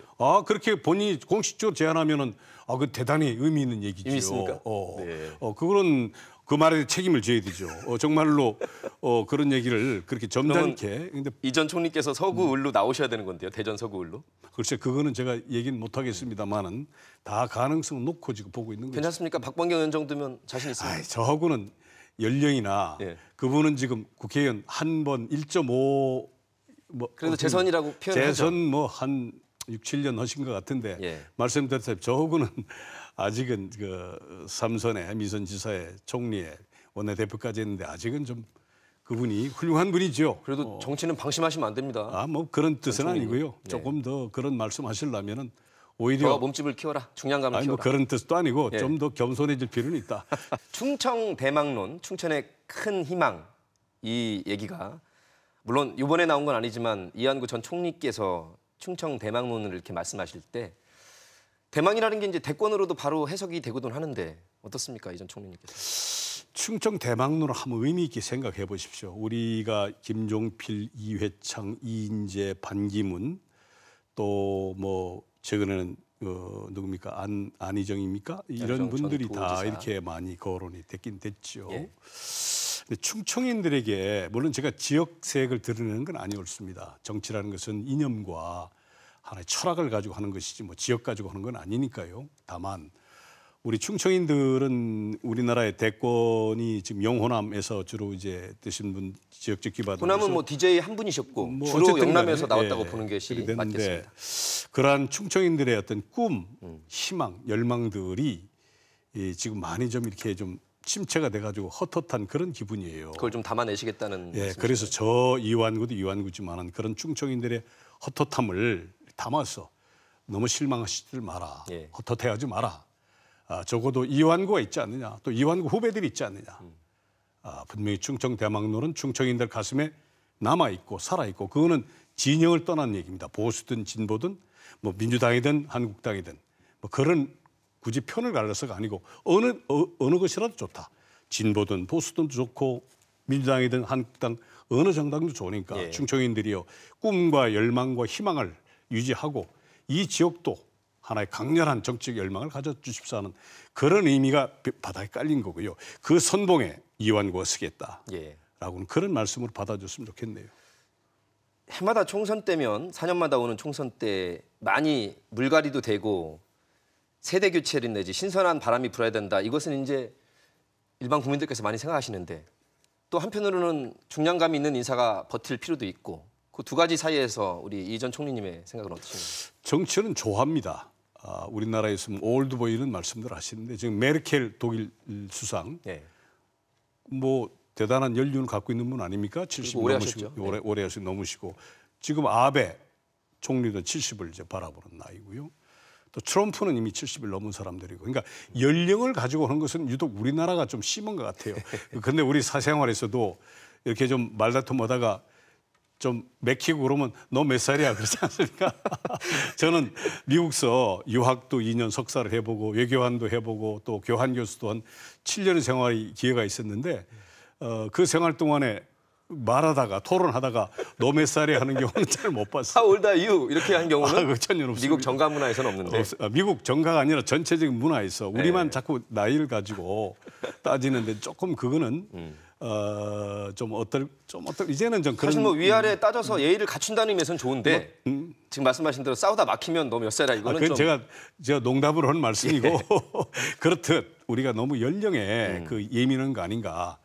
그렇게 본인이 공식적으로 제안하면은 그 대단히 의미 있는 얘기죠. 의미 있습니까? 네. 그거는 그 말에 책임을 져야 되죠. 정말로 그런 얘기를 그렇게 점잖게. 근데 이 전 총리께서 서구 을로 나오셔야 되는 건데요. 대전 서구 을로. 글쎄 그거는 제가 얘기는 못 하겠습니다만은 다 가능성은 놓고 지금 보고 있는 거죠. 괜찮습니까? 박범계 의원 정도면 자신 있습니까? 저하고는 연령이나 예. 그분은 지금 국회의원 한 번 1.5 그래도 재선이라고 표현하죠. 재선 뭐 한 6, 7년 하신 것 같은데 예. 말씀드렸다시피 저하고는 아직은 그 삼선의 미선지사의 총리의 원내대표까지 했는데 아직은 좀 그분이 훌륭한 분이죠. 그래도 정치는 방심하시면 안 됩니다. 뭐 그런 뜻은 총리님. 아니고요. 네. 조금 더 그런 말씀하시려면은 더 오히려 몸집을 키워라. 중량감을 뭐 키워라. 그런 뜻도 아니고 예. 좀 더 겸손해질 필요는 있다. 충청 대망론, 충천의 큰 희망 이 얘기가 물론 이번에 나온 건 아니지만 이한구 전 총리께서 충청 대망론을 이렇게 말씀하실 때 대망이라는 게 이제 대권으로도 바로 해석이 되거든 하는데 어떻습니까, 이 전 총리님께서? 충청 대망론을 한번 의미 있게 생각해 보십시오. 우리가 김종필, 이회창, 이인재, 반기문 또 뭐 최근에는 누굽니까 안희정입니까? 이런 안희정 분들이 전 다 도지사. 이렇게 많이 거론이 됐긴 됐죠. 예. 근데 충청인들에게 물론 제가 지역색을 드러내는 건 아니었습니다. 정치라는 것은 이념과 하나의 철학을 가지고 하는 것이지 뭐 지역 가지고 하는 건 아니니까요. 다만 우리 충청인들은 우리나라의 대권이 지금 영호남에서 주로 이제 되신 분 지역적 기반으로 호남은 뭐 DJ 한 분이셨고 뭐 주로 어쨌든 영남에서 간에, 나왔다고 예, 보는 것이 그렇게 됐는데 맞겠습니다. 그러한 충청인들의 어떤 꿈, 희망, 열망들이 지금 많이 좀 이렇게 좀 침체가 돼가지고 헛헛한 그런 기분이에요. 그걸 좀 담아내시겠다는 예, 말씀이신가요? 그래서 저 이완구도 이완구지만은 그런 충청인들의 헛헛함을 담아서 너무 실망하시지 마라, 예. 헛헛해하지 마라. 적어도 이완구가 있지 않느냐, 또 이완구 후배들이 있지 않느냐. 분명히 충청 대망론은 충청인들 가슴에 남아 있고 살아 있고 그거는 진영을 떠난 얘기입니다. 보수든 진보든 뭐 민주당이든 한국당이든 뭐 그런 굳이 편을 갈라서가 아니고 어느 것이라도 좋다. 진보든 보수든 좋고 민주당이든 한국당 어느 정당도 좋으니까 예. 충청인들이요 꿈과 열망과 희망을 유지하고 이 지역도 하나의 강렬한 정치적 열망을 가져주십사 하는 그런 의미가 바닥에 깔린 거고요. 그 선봉에 이완구가 서겠다라고는 예. 그런 말씀으로 받아줬으면 좋겠네요. 해마다 총선 때면 4년마다 오는 총선 때 많이 물갈이도 되고 세대 교체를 내지 신선한 바람이 불어야 된다. 이것은 이제 일반 국민들께서 많이 생각하시는데 또 한편으로는 중량감 있는 인사가 버틸 필요도 있고 그 두 가지 사이에서 우리 이 전 총리님의 생각은 어떠신가요? 정치는 좋아합니다. 우리나라에서 올드보이는 말씀들 하시는데 지금 메르켈 독일 수상 예. 뭐 대단한 연륜을 갖고 있는 분 아닙니까? 70 오래 넘으시고 하셨죠. 오래 하시고 넘으시고 지금 아베 총리도 70을 이제 바라보는 나이고요. 또 트럼프는 이미 70을 넘은 사람들이고 그러니까 연령을 가지고 하는 것은 유독 우리나라가 좀 심한 것 같아요. 근데 우리 사생활에서도 이렇게 좀 말다툼하다가 좀 맥히고 그러면 너 몇 살이야 그러지 않습니까? 저는 미국서 유학도 2년 석사를 해보고 외교관도 해보고 또 교환 교수도 한 7년의 생활이 기회가 있었는데 그 생활 동안에 말하다가 토론하다가 너 몇 살이야 하는 경우는 잘 못 봤어요. How old are you? 이렇게 한 경우는 그거 전혀 없습니다. 미국 정가 문화에서는 없는데 미국 정가가 아니라 전체적인 문화에서 우리만 자꾸 나이를 가지고 따지는데 조금 그거는 좀 어떨 이제는 좀 그런 사실 뭐 위아래 따져서 예의를 갖춘다는 의미에서는 좋은데 지금 말씀하신 대로 싸우다 막히면 너 몇 살이야 이거는 그건 좀 제가 농담으로 하는 말씀이고 그렇듯 우리가 너무 연령에 그 예민한 거 아닌가.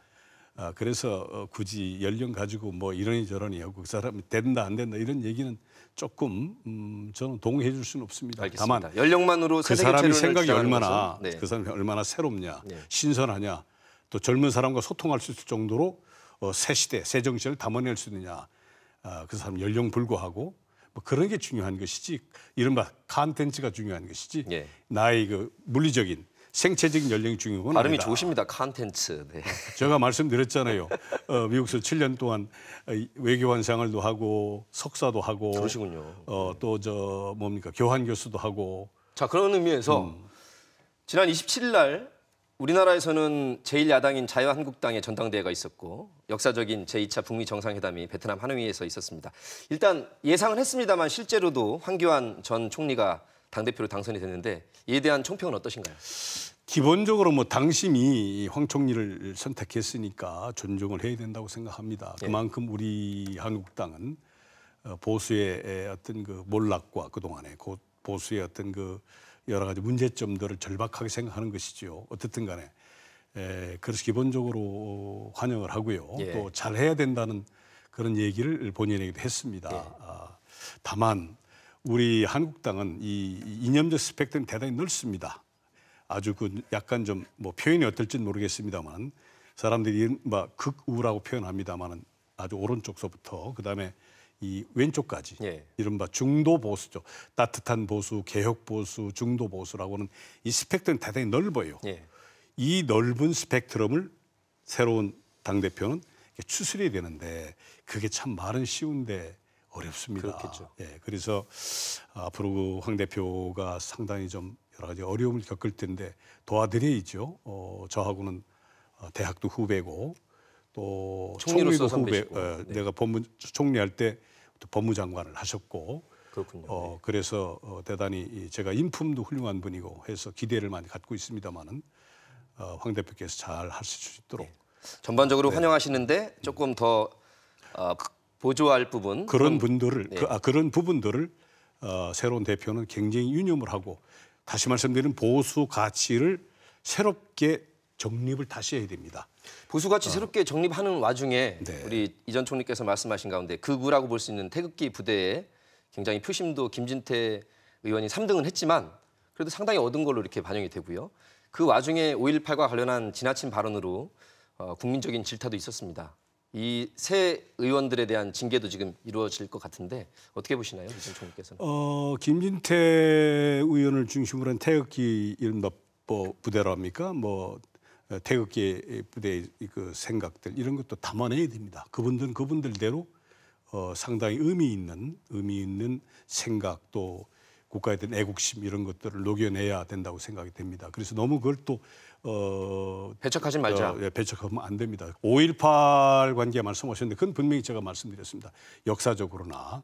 그래서 굳이 연령 가지고 뭐 이러니 저러니 하고 그 사람이 된다 안 된다 이런 얘기는 조금 저는 동의해 줄 수는 없습니다. 알겠습니다. 다만 연령만으로 그 세대 사람이 교체론을 생각이 주장하는 얼마나 것은, 네. 그 사람이 얼마나 새롭냐, 네. 신선하냐, 또 젊은 사람과 소통할 수 있을 정도로 새 시대, 새 정신을 담아낼 수 있느냐, 그 사람 연령 불구하고 뭐 그런 게 중요한 것이지 이른바 컨텐츠가 중요한 것이지 예. 나의 그 물리적인 생체적인 연령이 중요한 건 발음이 아니다. 좋으십니다. 컨텐츠. 네. 제가 말씀드렸잖아요. 미국에서 7년 동안 외교관 생활도 하고 석사도 하고 그러시군요. 또 저 뭡니까 교환 교수도 하고 자 그런 의미에서 지난 27일 날 우리나라에서는 제1야당인 자유한국당의 전당대회가 있었고 역사적인 제2차 북미 정상회담이 베트남 하노이에서 있었습니다. 일단 예상은 했습니다만 실제로도 황교안 전 총리가 당대표로 당선이 됐는데 이에 대한 총평은 어떠신가요? 기본적으로 뭐 당심이 황 총리를 선택했으니까 존중을 해야 된다고 생각합니다. 그만큼 우리 한국당은 보수의 어떤 그 몰락과 그동안의 보수의 어떤 그 여러 가지 문제점들을 절박하게 생각하는 것이죠. 어쨌든 간에 그래서 기본적으로 환영을 하고요. 예. 또 잘해야 된다는 그런 얘기를 본인에게도 했습니다. 다만 우리 한국당은 이 이념적 스펙트럼이 대단히 넓습니다. 아주 그 약간 좀 뭐 표현이 어떨지는 모르겠습니다만 사람들이 막 극우라고 표현합니다만은 아주 오른쪽서부터 그다음에 이 왼쪽까지 예. 이른바 중도 보수죠. 따뜻한 보수, 개혁 보수, 중도 보수라고는 이 스펙트럼이 대단히 넓어요. 예. 이 넓은 스펙트럼을 새로운 당대표는 추스려야 되는데 그게 참 말은 쉬운데 어렵습니다. 그렇겠죠. 예, 그래서 앞으로 그 황 대표가 상당히 좀 여러 가지 어려움을 겪을 텐데 도와드려야죠. 저하고는 대학도 후배고 또 총리로서 총리도 후배. 선배시고. 네. 내가 총리할 때 또 법무장관을 하셨고. 그렇군요. 그래서 대단히 제가 인품도 훌륭한 분이고 해서 기대를 많이 갖고 있습니다만은 황 대표께서 잘 하실 수 있도록 전반적으로 환영하시는데 조금 더 보조할 부분 그런 분들을 네. 그런 부분들을 새로운 대표는 굉장히 유념을 하고 다시 말씀드리는 보수 가치를 새롭게 정립을 다시 해야 됩니다. 보수가치 새롭게 정립하는 와중에 네. 우리 이 전 총리께서 말씀하신 가운데 극우라고 볼 수 있는 태극기 부대에 굉장히 표심도 김진태 의원이 3등은 했지만 그래도 상당히 얻은 걸로 이렇게 반영이 되고요. 그 와중에 5.18과 관련한 지나친 발언으로 국민적인 질타도 있었습니다. 이 새 의원들에 대한 징계도 지금 이루어질 것 같은데 어떻게 보시나요, 이 전 총리께서는? 김진태 의원을 중심으로 한 태극기 이른바 부대랍니까? 뭐 태극기 부대의 그 생각들 이런 것도 담아내야 됩니다. 그분들은 그분들대로 상당히 의미 있는 생각 또 국가에 대한 애국심 이런 것들을 녹여내야 된다고 생각이 됩니다. 그래서 너무 그걸 또 배척하지 말자. 배척하면 안 됩니다. 5.18 관계 말씀하셨는데 그건 분명히 제가 말씀드렸습니다. 역사적으로나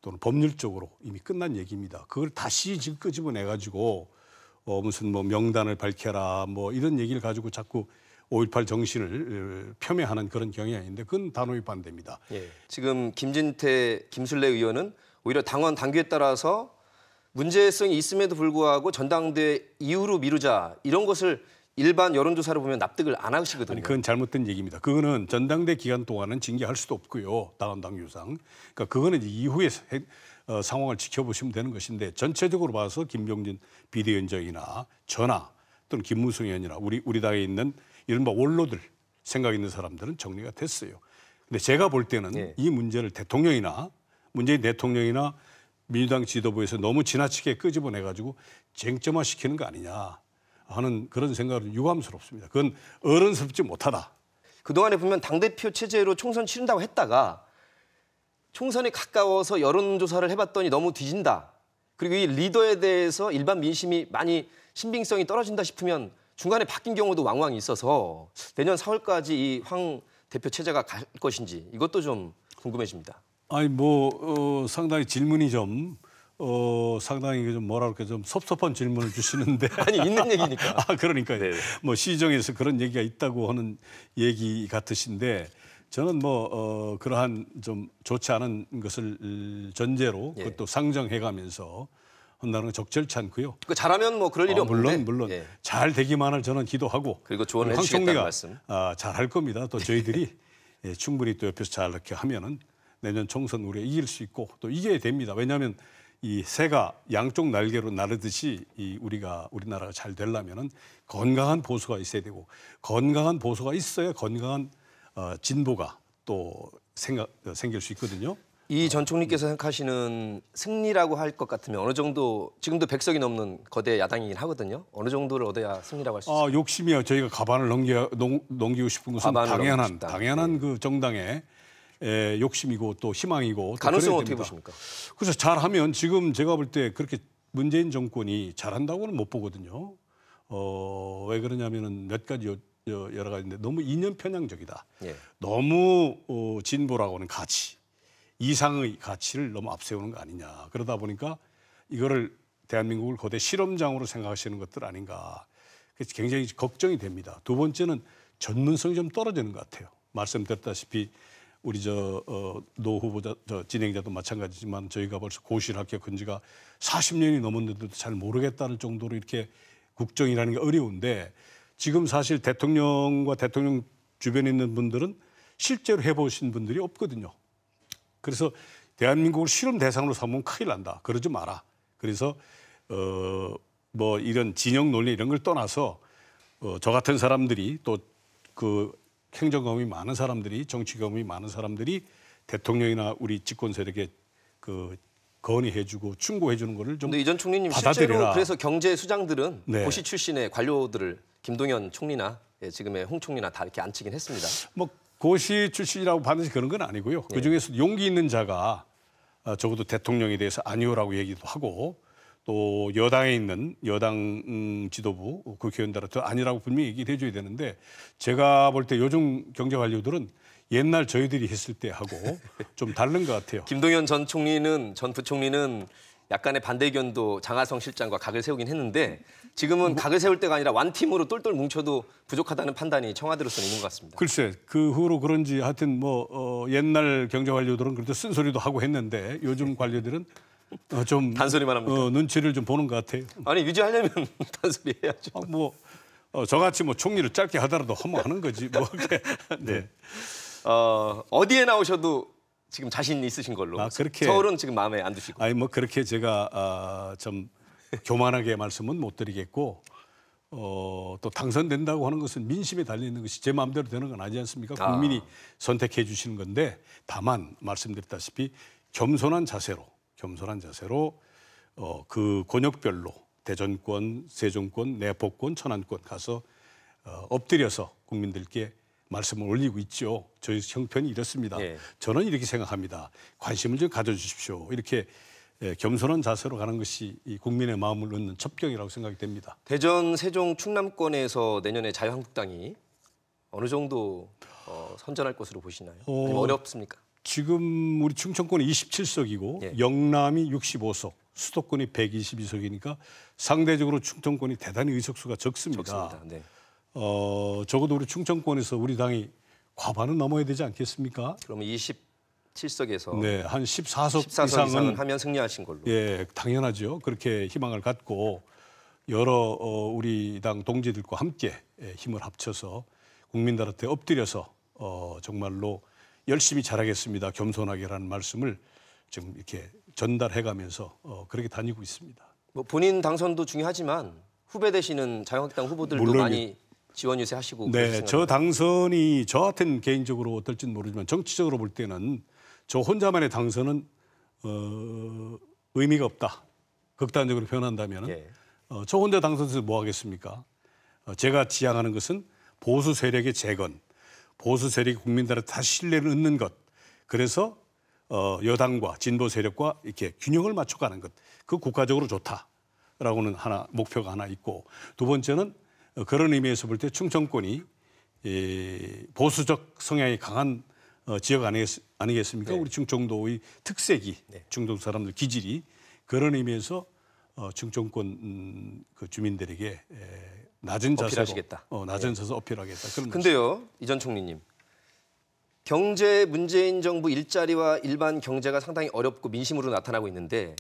또는 법률적으로 이미 끝난 얘기입니다. 그걸 다시 지금 끄집어내가지고 무슨 뭐 명단을 밝혀라 뭐 이런 얘기를 가지고 자꾸 5.18 정신을 폄훼하는 그런 경향인데 그건 단호히 반대입니다. 예. 지금 김진태, 김술래 의원은 오히려 당원 당규에 따라서 문제성이 있음에도 불구하고 전당대회 이후로 미루자 이런 것을 일반 여론조사를 보면 납득을 안 하시거든요. 아니, 그건 잘못된 얘기입니다. 그거는 전당대 기간 동안은 징계할 수도 없고요. 당원 당규상. 그러니까 그거는 이제 이후에 상황을 지켜보시면 되는 것인데 전체적으로 봐서 김병진 비대위원장이나 저나 또는 김무성 의원이나 우리 당에 있는 이른바 원로들 생각 있는 사람들은 정리가 됐어요. 근데 제가 볼 때는 예. 이 문제를 문재인 대통령이나 민주당 지도부에서 너무 지나치게 끄집어내가지고 쟁점화시키는 거 아니냐 하는 그런 생각은 유감스럽습니다. 그건 어른스럽지 못하다. 그동안에 보면 당대표 체제로 총선 치른다고 했다가 총선에 가까워서 여론조사를 해봤더니 너무 뒤진다. 그리고 이 리더에 대해서 일반 민심이 많이 신빙성이 떨어진다 싶으면 중간에 바뀐 경우도 왕왕 있어서 내년 4월까지 이 황 대표 체제가 갈 것인지 이것도 좀 궁금해집니다. 아니 상당히 질문이 좀 상당히 좀 뭐랄까 좀 섭섭한 질문을 주시는데 아니 있는 얘기니까. 그러니까요. 네. 뭐 시정에서 그런 얘기가 있다고 하는 얘기 같으신데 저는 그러한 좀 좋지 않은 것을 전제로 예. 그것도 상정해가면서 한다는 건 적절치 않고요. 그 잘하면 뭐 그럴 일이 없는데. 물론 예. 잘 되기만을 저는 기도하고 그리고 조언을 황 해주시겠다는 총리가 말씀. 잘할 겁니다. 또 저희들이 예, 충분히 또 옆에서 잘 이렇게 하면은 내년 총선 우리가 이길 수 있고 또 이겨야 됩니다. 왜냐하면 이 새가 양쪽 날개로 나르듯이 우리나라가 잘 되려면은 건강한 보수가 있어야 되고 건강한 보수가 있어야 건강한 진보가 또 생길 수 있거든요. 이 전 총리께서 생각하시는 승리라고 할 것 같으면 어느 정도 지금도 100석이 넘는 거대 야당이긴 하거든요. 어느 정도를 얻어야 승리라고 할 수 있어요? 욕심이요. 저희가 가반을 넘기고 싶은 것은 과반을 넘기고 싶다. 당연한 그 정당의 욕심이고 또 희망이고 가능성은 또 어떻게 그래야 됩니다. 보십니까? 그래서 잘하면 지금 제가 볼 때 그렇게 문재인 정권이 잘한다고는 못 보거든요. 왜 그러냐면은 몇 가지 여러 가지인데 너무 이념 편향적이다. 예. 너무 진보라고 하는 가치, 이상의 가치를 너무 앞세우는 거 아니냐. 그러다 보니까 이거를 대한민국을 거대 실험장으로 생각하시는 것들 아닌가. 그래서 굉장히 걱정이 됩니다. 두 번째는 전문성이 좀 떨어지는 것 같아요. 말씀드렸다시피 우리 노 후보자 진행자도 마찬가지지만 저희가 벌써 고시를 합격한 지가 40년이 넘었는데도 잘 모르겠다는 정도로 이렇게 국정이라는 게 어려운데 지금 사실 대통령과 대통령 주변에 있는 분들은 실제로 해보신 분들이 없거든요. 그래서 대한민국을 실험 대상으로 삼으면 큰일 난다. 그러지 마라. 그래서 이런 진영 논리 이런 걸 떠나서 저 같은 사람들이 또 그 행정 경험이 많은 사람들이 정치 경험이 많은 사람들이 대통령이나 우리 집권 세력에 그 건의해주고 충고해주는 거를 좀 근데 이 전 총리님 받아들여라. 실제로 그래서 경제 수장들은 네. 고시 출신의 관료들을 김동연 총리나 지금의 홍 총리나 다 이렇게 앉히긴 했습니다. 고시 출신이라고 반드시 그런 건 아니고요. 그 중에서 용기 있는 자가 적어도 대통령에 대해서 아니오라고 얘기도 하고 또 여당에 있는 여당 지도부 국회의원들한테 아니라고 분명히 얘기를 해줘야 되는데 제가 볼 때 요즘 경제 관료들은 옛날 저희들이 했을 때 하고 좀 다른 것 같아요. 김동연 전 부총리는 약간의 반대 의견도 장하성 실장과 각을 세우긴 했는데 지금은 각을 세울 때가 아니라 완팀으로 똘똘 뭉쳐도 부족하다는 판단이 청와대로서는 있는 것 같습니다. 글쎄 그 후로 그런지 하여튼 옛날 경제 관료들은 그래도 쓴소리도 하고 했는데 요즘 관료들은 좀 단소리만 합니다. 눈치를 좀 보는 것 같아요. 아니 유지하려면 단소리 해야죠. 저같이 총리를 짧게 하더라도 허무하는 거지 뭐. 네. 어디에 나오셔도 지금 자신 있으신 걸로. 그렇게 서울은 지금 마음에 안 드시고. 아니 그렇게 제가 좀 교만하게 말씀은 못 드리겠고 또 당선된다고 하는 것은 민심에 달려 있는 것이 제 마음대로 되는 건 아니지 않습니까? 국민이 선택해 주시는 건데 다만 말씀드렸다시피 겸손한 자세로 그 권역별로 대전권, 세종권, 내포권, 천안권 가서 엎드려서 국민들께 말씀을 올리고 있죠. 저희 형편이 이렇습니다. 예. 저는 이렇게 생각합니다. 관심을 좀 가져주십시오. 이렇게 겸손한 자세로 가는 것이 이 국민의 마음을 얻는 첩경이라고 생각이 됩니다. 대전, 세종, 충남권에서 내년에 자유한국당이 어느 정도 선전할 것으로 보시나요? 아니면 어렵습니까? 지금 우리 충청권이 27석이고 예. 영남이 65석, 수도권이 122석이니까 상대적으로 충청권이 대단히 의석수가 적습니다. 적습니다. 네. 적어도 우리 충청권에서 우리 당이 과반은 넘어야 되지 않겠습니까? 그러면 27석에서 네, 한 14석 14석 이상은 이상은 하면 승리하신 걸로. 예, 당연하죠. 그렇게 희망을 갖고 여러 우리 당 동지들과 함께 힘을 합쳐서 국민들한테 엎드려서 정말로 열심히 잘하겠습니다. 겸손하게라는 말씀을 지금 이렇게 전달해가면서 그렇게 다니고 있습니다. 뭐 본인 당선도 중요하지만 후배 되시는 자유한국당 후보들도 물론 많이 지원 유세하시고. 네, 저 당선이 저한테는 개인적으로 어떨지는 모르지만 정치적으로 볼 때는 저 혼자만의 당선은 의미가 없다. 극단적으로 표현한다면 예. 저 혼자 당선돼서 뭐 하겠습니까? 제가 지향하는 것은 보수 세력의 재건, 보수 세력이 국민들한테 다시 신뢰를 얻는 것. 그래서 여당과 진보 세력과 이렇게 균형을 맞춰가는 것. 그 국가적으로 좋다라고는 하나 목표가 하나 있고 두 번째는 그런 의미에서 볼 때 충청권이 보수적 성향이 강한 지역 아니겠습니까? 네. 우리 충청도의 특색이 충청도 사람들 기질이 그런 의미에서 충청권 그 주민들에게 낮은 자세로 어필하시겠다. 낮은 자세 어필하겠다. 그런 근데요, 이 전 총리님. 경제 문재인 정부 일자리와 일반 경제가 상당히 어렵고 민심으로 나타나고 있는데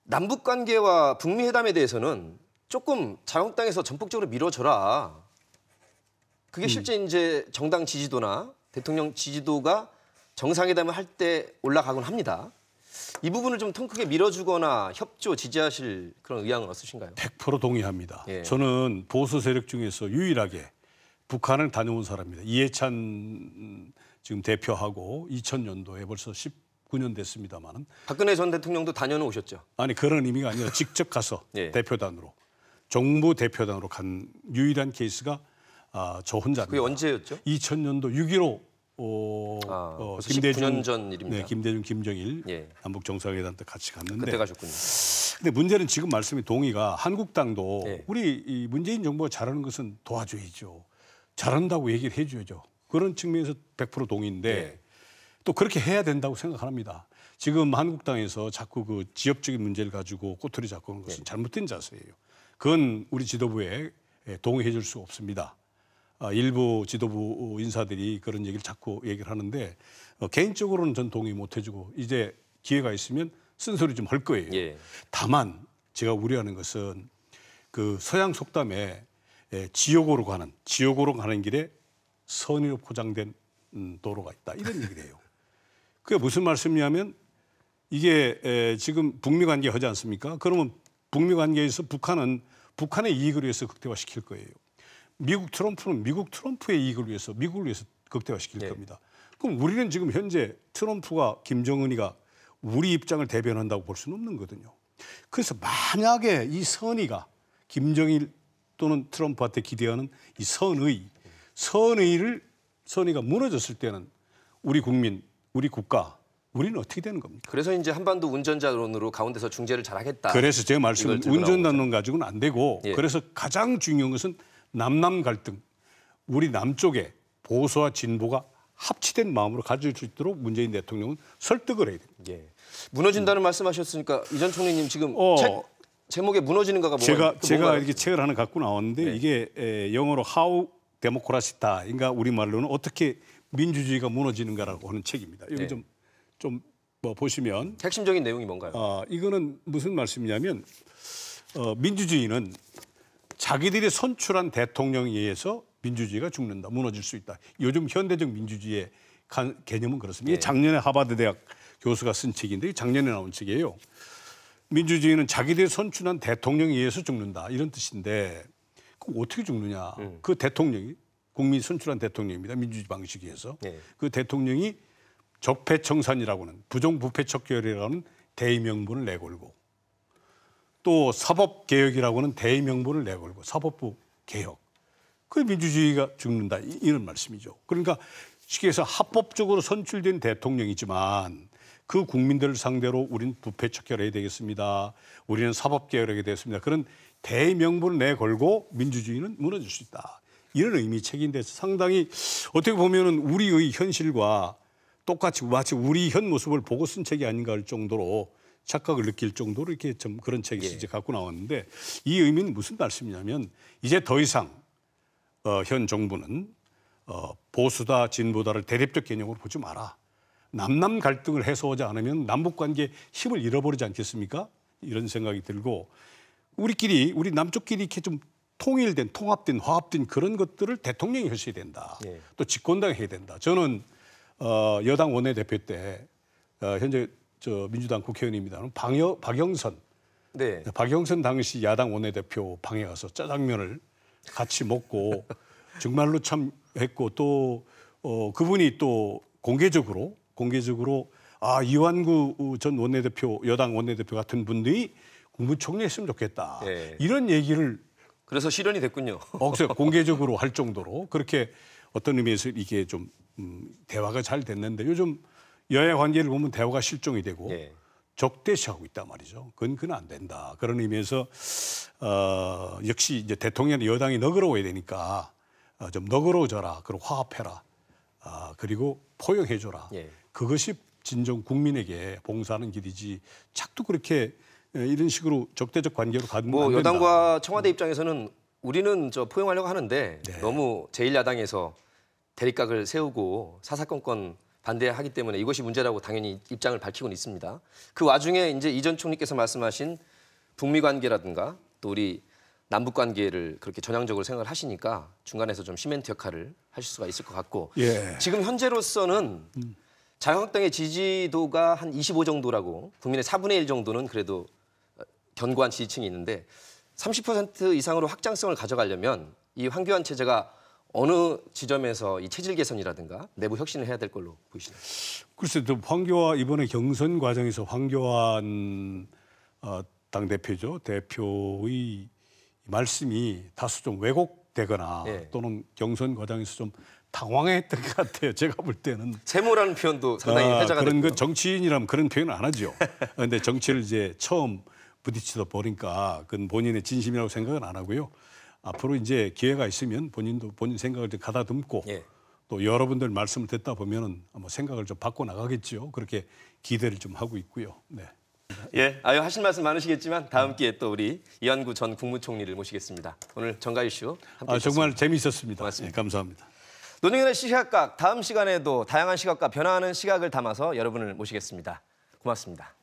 남북 관계와 북미 회담에 대해서는 조금 자유한국당에서 전폭적으로 밀어줘라. 그게 실제 이제 정당 지지도나 대통령 지지도가 정상회담을 할 때 올라가곤 합니다. 이 부분을 좀 통 크게 밀어주거나 협조 지지하실 그런 의향은 없으신가요? 100% 동의합니다. 예. 저는 보수 세력 중에서 유일하게 북한을 다녀온 사람입니다. 이해찬 지금 대표하고 2000년도에 벌써 19년 됐습니다만은 박근혜 전 대통령도 다녀는 오셨죠. 아니 그런 의미가 아니라 직접 가서 예. 대표단으로 정부 대표단으로 간 유일한 케이스가 저 혼자입니다. 그게 언제였죠? 2000년도 6.15 벌써 19년 전 일입니다. 네, 김대중, 김정일 예. 남북 정상회담 때 같이 갔는데 그때 가셨군요. 근데 문제는 지금 말씀이 동의가 한국당도 예. 우리 이 문재인 정부가 잘하는 것은 도와줘야죠. 잘한다고 얘기를 해줘야죠. 그런 측면에서 100% 동의인데 예. 또 그렇게 해야 된다고 생각합니다. 지금 한국당에서 자꾸 그 지역적인 문제를 가지고 꼬투리 잡고 하는 것은 잘못된 자세예요. 그건 우리 지도부에 동의해 줄 수 없습니다. 일부 지도부 인사들이 그런 얘기를 자꾸 얘기를 하는데 개인적으로는 전 동의 못 해주고 이제 기회가 있으면 쓴소리 좀 할 거예요. 예. 다만 제가 우려하는 것은 그 서양 속담에 지옥으로 가는 길에 선의로 포장된 도로가 있다 이런 얘기를 해요. 그게 무슨 말씀이냐면 이게 지금 북미 관계 하지 않습니까? 그러면 북미 관계에서 북한의 이익을 위해서 극대화시킬 거예요. 미국 트럼프는 미국 트럼프의 이익을 위해서 미국을 위해서 극대화시킬 네. 겁니다. 그럼 우리는 지금 현재 트럼프가 김정은이가 우리 입장을 대변한다고 볼 수는 없는 거거든요. 그래서 만약에 이 선의가 김정일 또는 트럼프한테 기대하는 이 선의가 무너졌을 때는 우리 국민, 우리 국가, 우리는 어떻게 되는 겁니까? 그래서 이제 한반도 운전자론으로 가운데서 중재를 잘하겠다. 그래서 제가 말씀은 이걸 들고 나온 운전단론 가지고는 안 되고 예. 그래서 가장 중요한 것은 남남 갈등. 우리 남쪽에 보수와 진보가 합치된 마음으로 가질 수 있도록 문재인 대통령은 설득을 해야 됩니다. 예. 무너진다는 말씀하셨으니까 이 전 총리님 지금 책 제목에 무너지는가가 뭐가 제가 이렇게 책을 하나 갖고 나왔는데 네. 이게 영어로 How Democracy다. 그러니까 우리말로는 어떻게 민주주의가 무너지는가라고 하는 책입니다. 여기 네. 좀 뭐 보시면 핵심적인 내용이 뭔가요? 이거는 무슨 말씀이냐면 민주주의는 자기들이 선출한 대통령에 의해서 민주주의가 죽는다, 무너질 수 있다. 요즘 현대적 민주주의의 개념은 그렇습니다. 이게 작년에 하버드 대학 교수가 쓴 책인데 작년에 나온 책이에요. 민주주의는 자기들이 선출한 대통령에 의해서 죽는다 이런 뜻인데 그럼 어떻게 죽느냐? 그 대통령이 국민이 선출한 대통령입니다. 민주주의 방식에 의해서 네. 그 대통령이 적폐청산이라고는 부정부패척결이라는 대의명분을 내걸고 또 사법개혁이라고는 대의명분을 내걸고 사법부 개혁. 그 민주주의가 죽는다 이런 말씀이죠. 그러니까 쉽게 해서 합법적으로 선출된 대통령이지만 그 국민들을 상대로 우리는 부패척결해야 되겠습니다. 우리는 사법개혁을 해야 되겠습니다. 그런 대의명분을 내걸고 민주주의는 무너질 수 있다. 이런 의미 책인데 상당히 어떻게 보면은 우리의 현실과 똑같이 마치 우리 현 모습을 보고 쓴 책이 아닌가 할 정도로 착각을 느낄 정도로 이렇게 좀 그런 책이 이제 갖고 나왔는데 이 의미는 무슨 말씀이냐면 이제 더 이상 현 정부는 보수다 진보다를 대립적 개념으로 보지 마라. 남남 갈등을 해소하지 않으면 남북 관계에 힘을 잃어버리지 않겠습니까? 이런 생각이 들고 우리 남쪽끼리 이렇게 좀 통일된, 통합된, 화합된 그런 것들을 대통령이 하셔야 된다. 예. 또 집권당이 해야 된다. 저는 여당 원내대표 때 현재 민주당 국회의원입니다만 박영선 네. 박영선 당시 야당 원내대표 방에 가서 짜장면을 같이 먹고 정말로 참 했고 또 그분이 또 공개적으로 이완구 전 원내대표 여당 원내대표 같은 분들이 국무총리 했으면 좋겠다. 네. 이런 얘기를 그래서 실현이 됐군요. 공개적으로 할 정도로 그렇게 어떤 의미에서 이게 좀 대화가 잘 됐는데 요즘 여야 관계를 보면 대화가 실종이 되고 예. 적대시하고 있단 말이죠. 그건 안 된다. 그런 의미에서 역시 이제 대통령이 여당이 너그러워야 되니까 좀 너그러워져라. 그리고 화합해라. 그리고 포용해줘라. 예. 그것이 진정 국민에게 봉사하는 길이지. 자꾸 그렇게 이런 식으로 적대적 관계로 가면 안 된다. 여당과 청와대 입장에서는 우리는 포용하려고 하는데 네. 너무 제1야당에서 대립각을 세우고 사사건건 반대하기 때문에 이것이 문제라고 당연히 입장을 밝히고는 있습니다. 그 와중에 이제 이 전 총리께서 말씀하신 북미 관계라든가 또 우리 남북 관계를 그렇게 전향적으로 생각을 하시니까 중간에서 좀 시멘트 역할을 하실 수가 있을 것 같고 예. 지금 현재로서는 자유한국당의 지지도가 한 25 정도라고 국민의 4분의 1 정도는 그래도 견고한 지지층이 있는데 30% 이상으로 확장성을 가져가려면 이 황교안 체제가 어느 지점에서 이 체질 개선이라든가 내부 혁신을 해야 될 걸로 보이시나요? 글쎄, 이번에 경선 과정에서 황교안 당대표죠. 대표의 말씀이 다소 좀 왜곡되거나 예. 또는 경선 과정에서 좀 당황했던 것 같아요. 제가 볼 때는. 세모라는 표현도 상당히 회자가 그런 됐고요. 거 정치인이라면 그런 표현을 안 하죠. 그런데 정치를 이제 처음 부딪히다 보니까 그건 본인의 진심이라고 생각은 안 하고요. 앞으로 이제 기회가 있으면 본인도 본인 생각을 좀 가다듬고 예. 또 여러분들 말씀을 듣다 보면은 뭐 생각을 좀 바꿔 나가겠죠. 그렇게 기대를 좀 하고 있고요. 네. 예, 하실 말씀 많으시겠지만 다음 기회에 또 우리 이완구 전 국무총리를 모시겠습니다. 오늘 정가 이슈 함께 정말 재미있었습니다. 고맙습니다. 네, 감사합니다. 노정현의 시시각각 다음 시간에도 다양한 시각과 변화하는 시각을 담아서 여러분을 모시겠습니다. 고맙습니다.